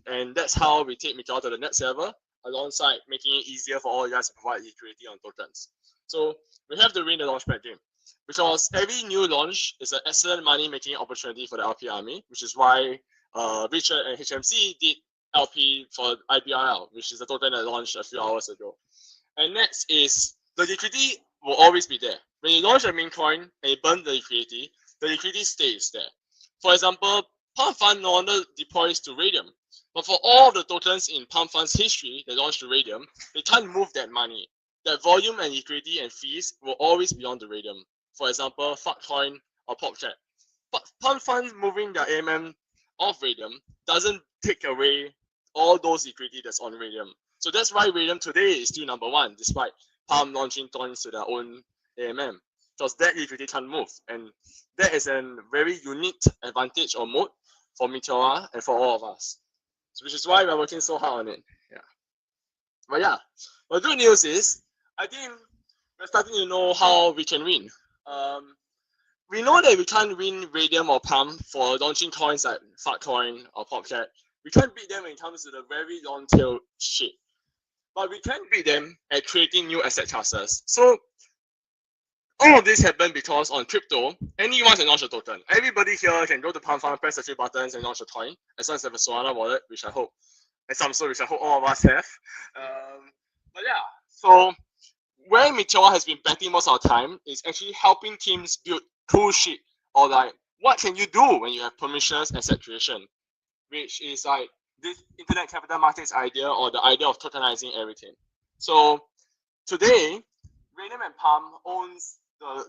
B: And that's how we take Meteora to the next level, alongside making it easier for all you guys to provide liquidity on tokens. So we have to win the launchpad game because every new launch is an excellent money-making opportunity for the LP army, which is why Richard and HMC did LP for IBRL, which is the token that launched a few hours ago. And next is the liquidity will always be there. When you launch a meme coin and you burn the liquidity stays there. For example, Pump Fund no longer deploys to Radium. But for all of the tokens in Pump Fund's history that launched to Radium, they can't move that money. That volume and liquidity and fees will always be on the Radium. For example, Fuckcoin or PopChat. But Pump Fund moving their AMM off Radium doesn't take away all those liquidity that's on Radium. So that's why Radium today is still number one, despite Palm launching coins to their own AMM. Because that liquidity can't move. And that is a very unique advantage or mode for Meteora and for all of us. So which is why we're working so hard on it. Yeah. But yeah, the good news is, I think we're starting to know how we can win. We know that we can't win Radium or Palm for launching coins like Fartcoin or Popcat. We can't beat them when it comes to the very long tail shit. But we can beat them at creating new asset classes. So all of this happened because on crypto, anyone can launch a token. Everybody here can go to Palm Fund, press a few buttons, and launch a coin. As long as they have a Solana wallet, which I hope, and Samsung, which I hope all of us have. But yeah, so where Meteora has been betting most of our time is actually helping teams build cool shit, or like what can you do when you have permissionless asset creation, which is like this internet capital markets idea or the idea of tokenizing everything. So today, Radium and Palm owns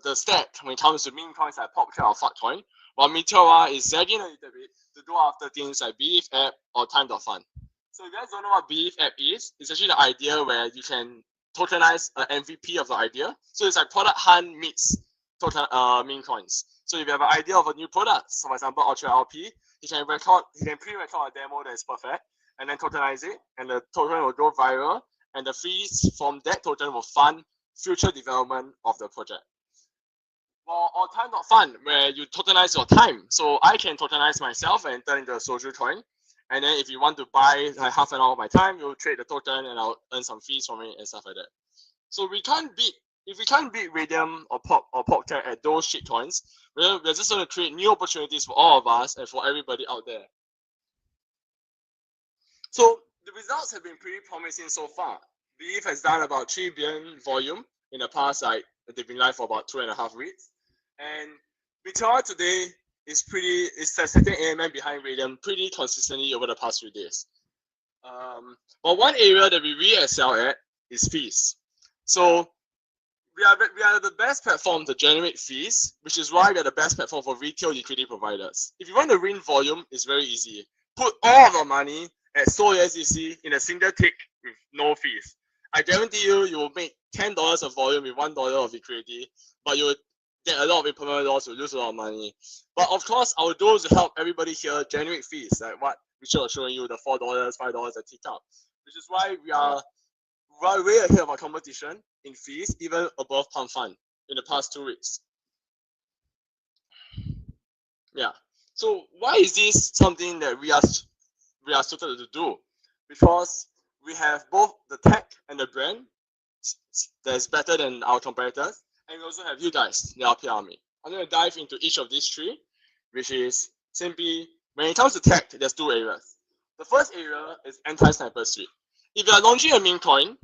B: the stack when it comes to meme coins like Popcat or Fartcoin, while Meteora is zagging a little bit to go after things like Believe app or Time.fun. So if you guys don't know what Believe app is, it's actually the idea where you can tokenize an MVP of the idea. So it's like product hunt meets token meme coins. So if you have an idea of a new product, so for example Ultra LP, you can pre-record a demo that is perfect and then tokenize it, and the token will go viral, and the fees from that token will fund future development of the project. Well, or Time.fun, where you tokenize your time. So I can tokenize myself and turn into a social coin. And then if you want to buy like half an hour of my time, you'll trade the token and I'll earn some fees from it and stuff like that. So if we can't beat Radium or Popcat at those shit coins, we're just going to create new opportunities for all of us and for everybody out there. So the results have been pretty promising so far. Believe has done about 3 billion volume in the past, like they've been live for about 2.5 weeks. And Meteora today is setting AMM behind Radium pretty consistently over the past few days. But one area that we really excel at is fees. So we are the best platform to generate fees, which is why we are the best platform for retail liquidity providers. If you want to win volume, it's very easy. Put all of our money at Sol USDC in a single tick with no fees. I guarantee you will make $10 of volume with $1 of liquidity, but you will get a lot of impermanent loss, you'll lose a lot of money. But of course, our goal is to help everybody here generate fees, like what Richard was showing you, the $4, $5 a tick up, which is why we are way ahead of our competition in fees, even above Pump Fund in the past 2 weeks. Yeah. So why is this something that we are suited to do? Because we have both the tech and the brand that's better than our competitors, and we also have you guys, the LP Army. I'm going to dive into each of these three, which is simply, when it comes to tech, there's 2 areas. The first area is anti-sniper suite. If you are launching a meme coin,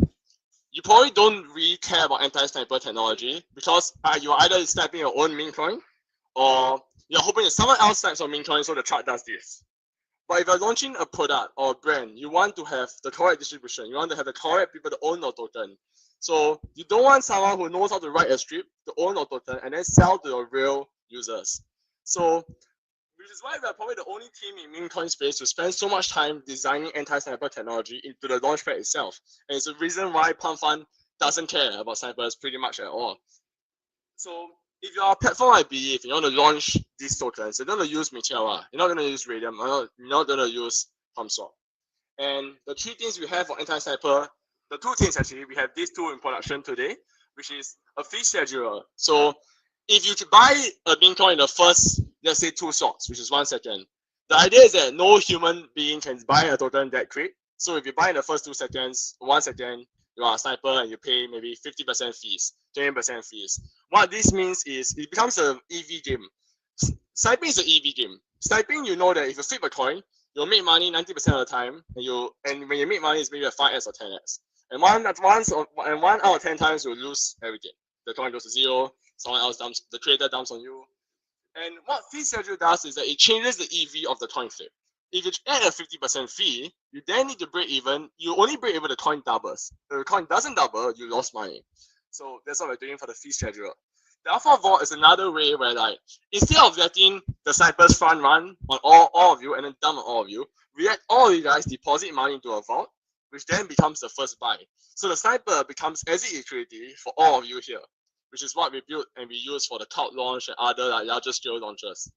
B: you probably don't really care about anti-sniper technology because you're either sniping your own meme coin or you're hoping that someone else snipes your meme coin so the chart does this. But if you're launching a product or a brand, you want to have the correct distribution. You want to have the correct people to own your token. So you don't want someone who knows how to write a script to own your token and then sell to your real users. So, which is why we are probably the only team in meme coin space to spend so much time designing anti-sniper technology into the launchpad itself. And it's the reason why Pump Fund doesn't care about snipers pretty much at all. So if you're a platform like Believe, you want to launch these tokens, you're going to use Meteora, you're not going to use Radium, you're not going to use PumpSwap. And the 3 things we have for anti-sniper, the 2 things actually, we have these 2 in production today, which is a fee scheduler. So if you buy a meme coin in the first, let's say 2 slots, which is 1 second, the idea is that no human being can buy a token that quick. So if you buy in the first 2 seconds, 1 second, you are a sniper and you pay maybe 50% fees, 20% fees. What this means is it becomes an EV game. Sniping is an EV game. Sniping, you know that if you flip a coin, you'll make money 90% of the time, and when you make money, it's maybe a 5x or 10x. And one out of 10 times you'll lose everything. The coin goes to 0, someone else dumps, the creator dumps on you. And what fee schedule does is that it changes the EV of the coin flip. If you add a 50% fee, you then need to break even. You only break even the coin doubles. If the coin doesn't double, you lost money. So that's what we're doing for the fee scheduler. The alpha vault is another way where, like, instead of letting the snipers front run on all of you and then dump on all of you, we let all of you guys deposit money into a vault, which then becomes the first buy. So the sniper becomes exit liquidity for all of you here, which is what we built and we use for the cloud launch and other like larger scale launches.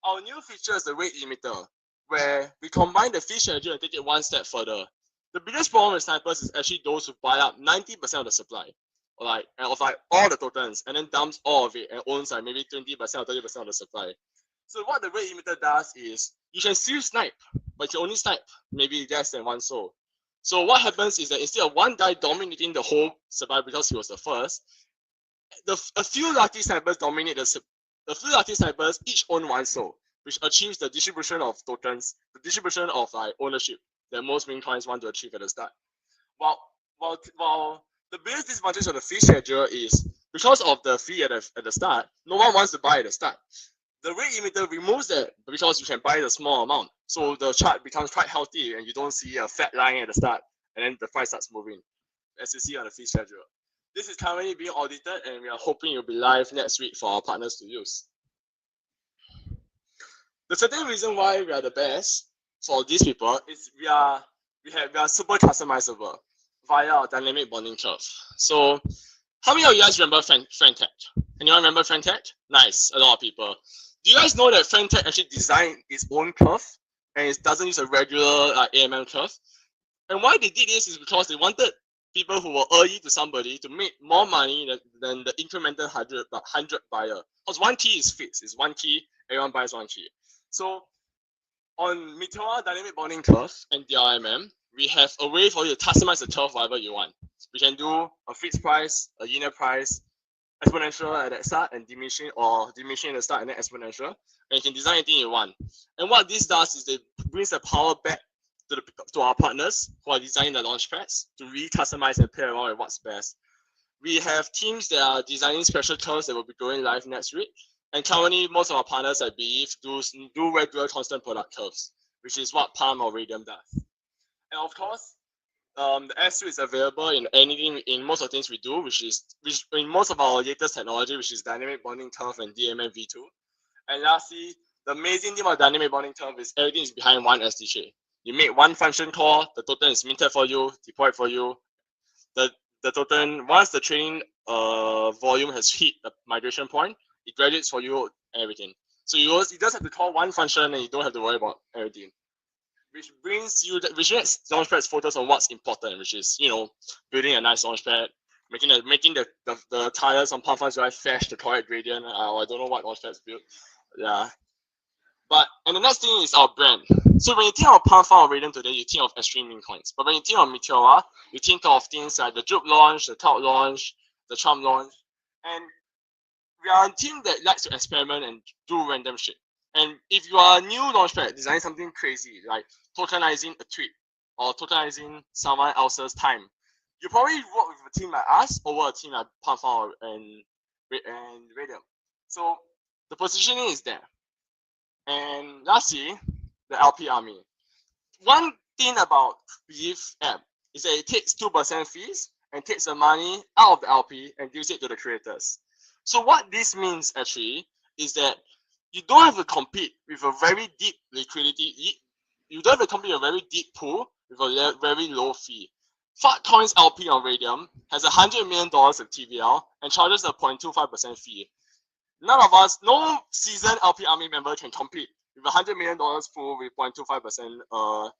B: Our new feature is the rate limiter, where we combine the fee schedule and take it one step further. The biggest problem with snipers is actually those who buy up 90% of the supply, or like all the tokens, and then dumps all of it and owns like maybe 20% or 30% of the supply. So what the rate limiter does is you can still snipe, but you only snipe maybe less than one soul. So what happens is that instead of one guy dominating the whole supply because he was the first, a few lucky snipers dominate the few lucky snipers each own one soul, which achieves the distribution of tokens, the distribution of like ownership that most win coins want to achieve at the start. While the biggest disadvantage of the fee schedule is because of the fee at the start, no one wants to buy at the start. The rate limiter removes that because you can buy the small amount. So the chart becomes quite healthy and you don't see a fat line at the start and then the price starts moving, as you see on the fee schedule. This is currently being audited and we are hoping it will be live next week for our partners to use. The certain reason why we are the best for these people is we are super customizable via our dynamic bonding curve. So how many of you guys remember Frentech? Anyone remember Frentech? Nice, a lot of people. Do you guys know that Frentech actually designed its own curve and it doesn't use a regular AMM curve? And why they did this is because they wanted people who were early to somebody to make more money than the incremental 100 buyer. Because one key is fixed, it's one key, everyone buys one key. So on Meteora dynamic bonding curve and DRMM, we have a way for you to customize the curve however you want. We can do a fixed price, a linear price, exponential at the start and diminishing at the start and then exponential. And you can design anything you want. And what this does is it brings the power back to our partners who are designing the launch pads to re-customize and play around with what's best. We have teams that are designing special curves that will be going live next week. And currently, most of our partners, I believe, do regular constant product curves, which is what Palm or Radium does. And of course, the S2 is available in most of the things we do, which in most of our latest technology, which is dynamic bonding curve and DMM v2. And lastly, the amazing thing about dynamic bonding curve is everything is behind one SDK. You make one function call, the token is minted for you, deployed for you. The token, once the training volume has hit the migration point, it graduates for you everything. So you just have to call one function and you don't have to worry about everything. Which makes launchpads focus on what's important, which is, building a nice launchpad, making the tires on Palm Funds drive flash the correct gradient. I don't know what launchpads build. Yeah. And the next thing is our brand. So when you think of Palm Fund or Radium today, you think of extreme meme coins. But when you think of Meteora, you think of things like the Juke launch, the Cloud launch, the Trump launch. And we are a team that likes to experiment and do random shit. And if you are a new launchpad designing something crazy, like tokenizing a tweet or tokenizing someone else's time, you probably work with a team like us over a team like Palm Fund and Radium. So the positioning is there. And lastly, the LP army. One thing about Believe app is that it takes 2% fees and takes the money out of the LP and gives it to the creators. So what this means actually is that you don't have to compete with a very deep liquidity. You don't have to compete with a very deep pool with a very low fee. Fartcoin's LP on Radium has $100 million of TVL and charges a 0.25% fee. None of us, no seasoned LP army member can compete with $100 million pool with 0.25%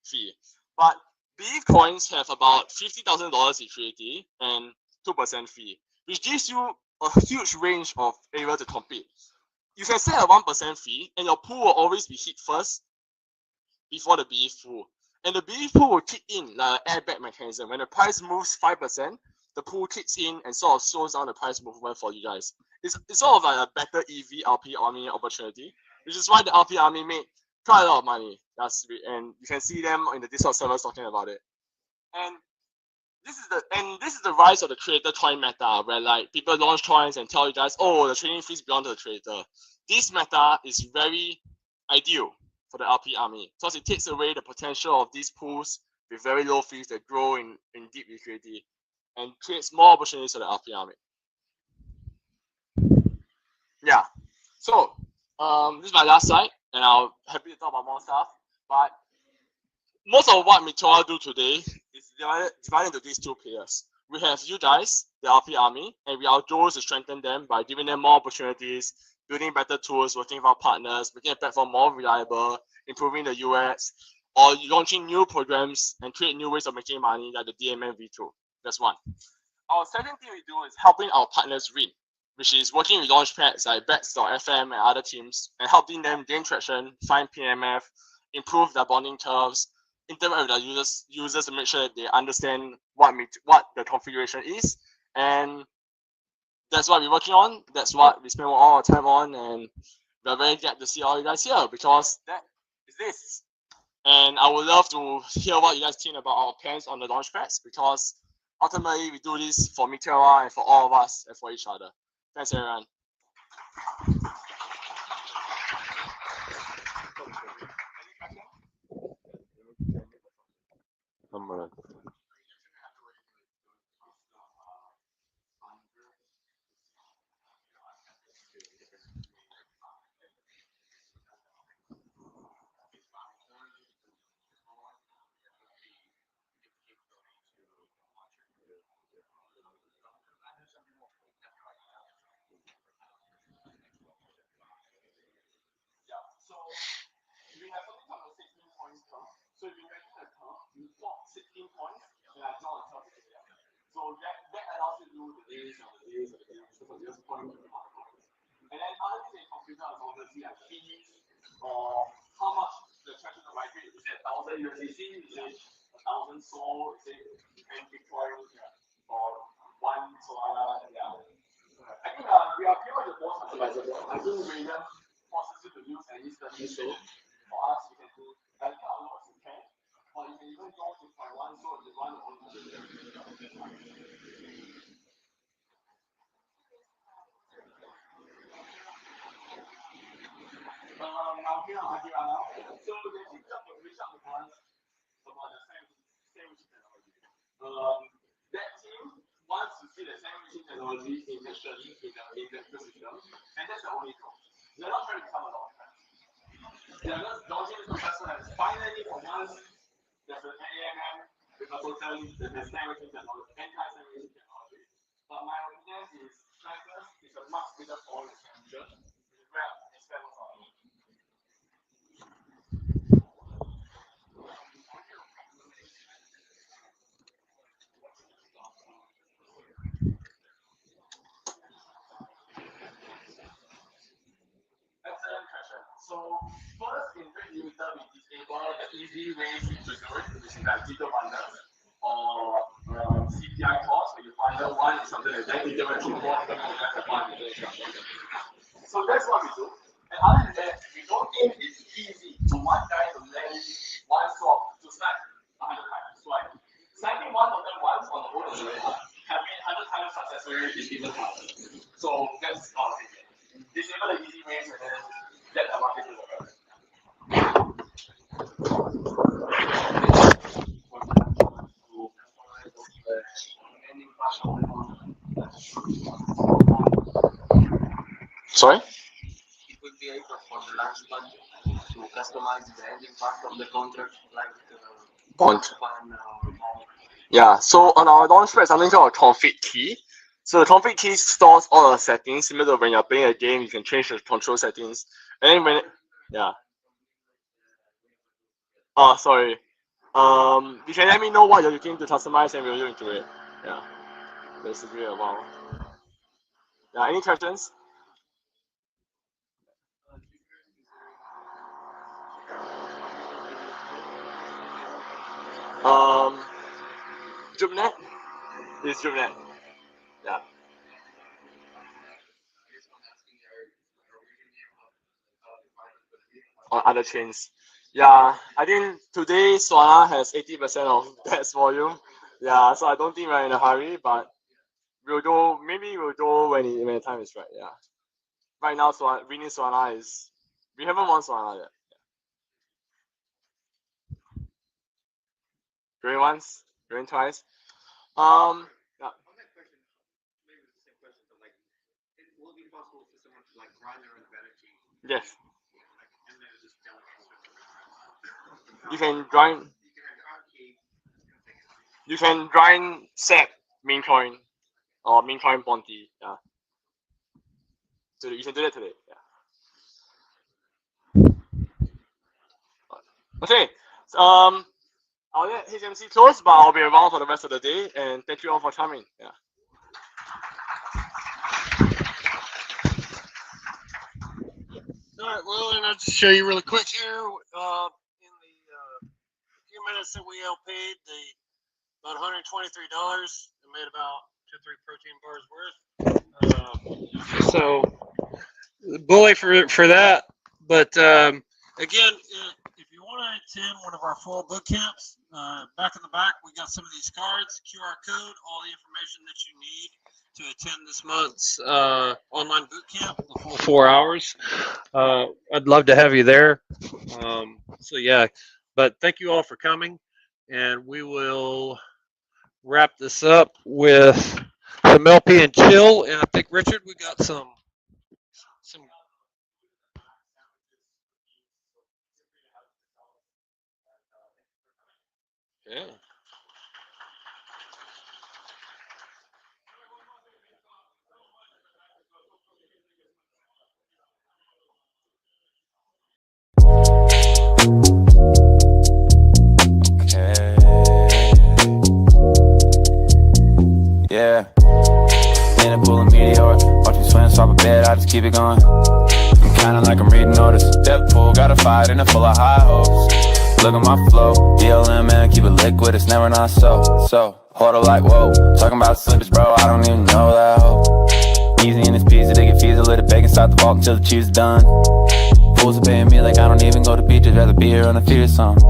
B: fee. But Believe coins have about $50,000 liquidity and 2% fee, which gives you a huge range of area to compete. You can set a 1% fee, and your pool will always be hit first before the Believe pool. And the Believe pool will kick in like an airbag mechanism. When the price moves 5%, the pool kicks in and sort of slows down the price movement for you guys. It's sort of like a better EV LP army opportunity, which is why the LP army made quite a lot of money last week, and you can see them in the Discord servers talking about it. And this is the rise of the creator coin meta, where like people launch coins and tell you guys, oh, the trading fees belong to the creator. This meta is very ideal for the LP army because it takes away the potential of these pools with very low fees that grow in deep liquidity and creates more opportunities for the LP army.
G: Yeah. So this is my last slide, and I'll happy to talk about more stuff. But most of what Meteora do today is divided into these two pillars. We have you guys, the RP Army, and our goal is to strengthen them by giving them more opportunities, building better tools, working with our partners, making the platform more reliable, improving the UX, or launching new programs and create new ways of making money like the DMM V2. That's one. Our second thing we do is helping our partners win, which is working with launchpads like Bets.fm and other teams and helping them gain traction, find PMF, improve their bonding curves, interact with their users to make sure that they understand what the configuration is, and that's what we're working on. That's what we spend all our time on, and we're very glad to see all you guys here because that is this. And I would love to hear what you guys think about our plans on the launchpads because ultimately we do this for Meteora and for all of us and for each other. Thanks, everyone. We have something called a 16 points curve. So if you imagine a curve, you plot 16 points and I draw a curve here. So that allows you to do the days of the days of the days. So just point to the point. And then other things in computer is obviously like keys or how much the traction to migrate. Is it 1,000 USDC? Is it 1,000 SOL? Is it Bitcoin? Or one Solana? Yeah. I think we are pretty much the most customizable. I think Radium forces you to use at least 30 SOL. For us, we can do I think a lot you can, but you can even go to Taiwan so if you want to own now here on Meteora now. So there's a couple of research ones about the sandwich technology. That team wants to see the sandwich technology initially in the ecosystem, and that's the only goal. They're not trying to become a launchpad. They're just launching the successful and finally for once there's an AMM with a token that has sandwich technology, anti-sandwich technology. But my opinion is Cypress is a much bigger problem in the future, which is where I spend most of my Excellent question. So first in Trade Limiter, we disable the easy ways to do it, which is like digital bundles or CPI costs, where you bundle one is something like that, you get a few more different programs at one. So that's what we do. And other than that, we don't think it's easy for one guy to land one swap to stack 100 times. Right? Stacking one of them once on the own is very hard. Having 100 times success rate is even harder. So that's our opinion. Disable the easy ways and then get the market to the right. Sorry?
E: It would be able for the last one to customize the ending part of the contract like
G: Bond.
E: or
G: Yeah, so on our launchpad, something called a config key. So the config key stores all the settings. Similar to when you're playing a game, you can change the control settings. And then when yeah. Oh, sorry. You can let me know what you're looking to customize and we'll look into it. Yeah. Basically about. Yeah, any questions? DripNet is DripNet. Yeah. On other chains. Yeah, I think today Solana has 80% of bets volume. Yeah, so I don't think we're in a hurry, but we'll do. Maybe we'll do when the time is right. Yeah. Right now, winning Solana is we haven't won Solana yet. Going once, going twice. Yeah.
E: it will be possible for someone to like grind their own better key.
G: Yes.
E: And then just
G: You can grind. You can grind set main coin or main coin bounty. Yeah. So you can do that today. Yeah. Okay. I'll let HMC close, but I'll be around for the rest of the day. And thank you all for coming. Yeah.
A: All right, well, and I'll just show you really quick here. In the few minutes that we LP'd, about $123. It made about 2-3 protein bars worth. So, bully for that. But again, if you want to attend one of our fall boot camps, back in the back, we got some of these cards, QR code, all the information that you need to attend this month's online boot camp, the full 4 hours. I'd love to have you there. So yeah, but thank you all for coming, and we will wrap this up with some LP and chill. And I think Richard, we got some. Yeah.
H: Yeah. In a pool of Meteora, watch me swim, swap a bed, I just keep it going. I'm kinda like I'm reading orders. Depth pool, got a fight in it full of high hopes. Look at my flow, BLM man, keep it liquid, it's never not so. Harder like whoa, talking about slippers, bro, I don't even know that hoe. Easy in this pizza, they get fees, a little bacon, start the vault until the cheese is done. Fools are paying me like I don't even go to beaches, rather be here on the feet or something.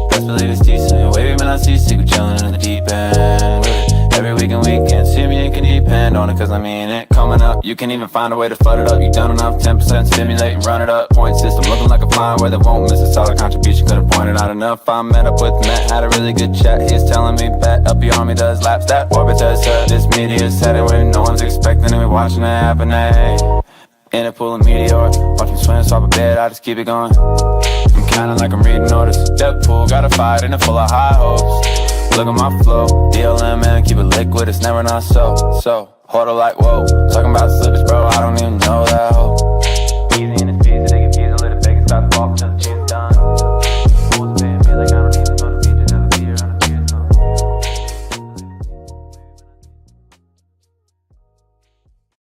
H: Best believe it's decent, wavy man, I see secret chillin' in the deep end. Every week and weekend, see me, you can depend on it, cause I mean it. Coming up, you can even find a way to flood it up. You done enough, 10% stimulate and run it up. Point system looking like a flying where they won't miss a solid contribution. Could've pointed out enough. I met up with Matt, had a really good chat. He's telling me bet up your army does laps. That orbit does this meteor's heading when no one's expecting, and we watching it happen, hey. In a pool of Meteora, watch me swim, swap a bed, I just keep it going. I'm kinda like I'm reading orders. Depth pool, got a fight in it full of high hopes. Look at my flow, BLM man, keep it liquid, it's never not so. Harder like whoa, talking about slippers, bro, I don't even know that hoe.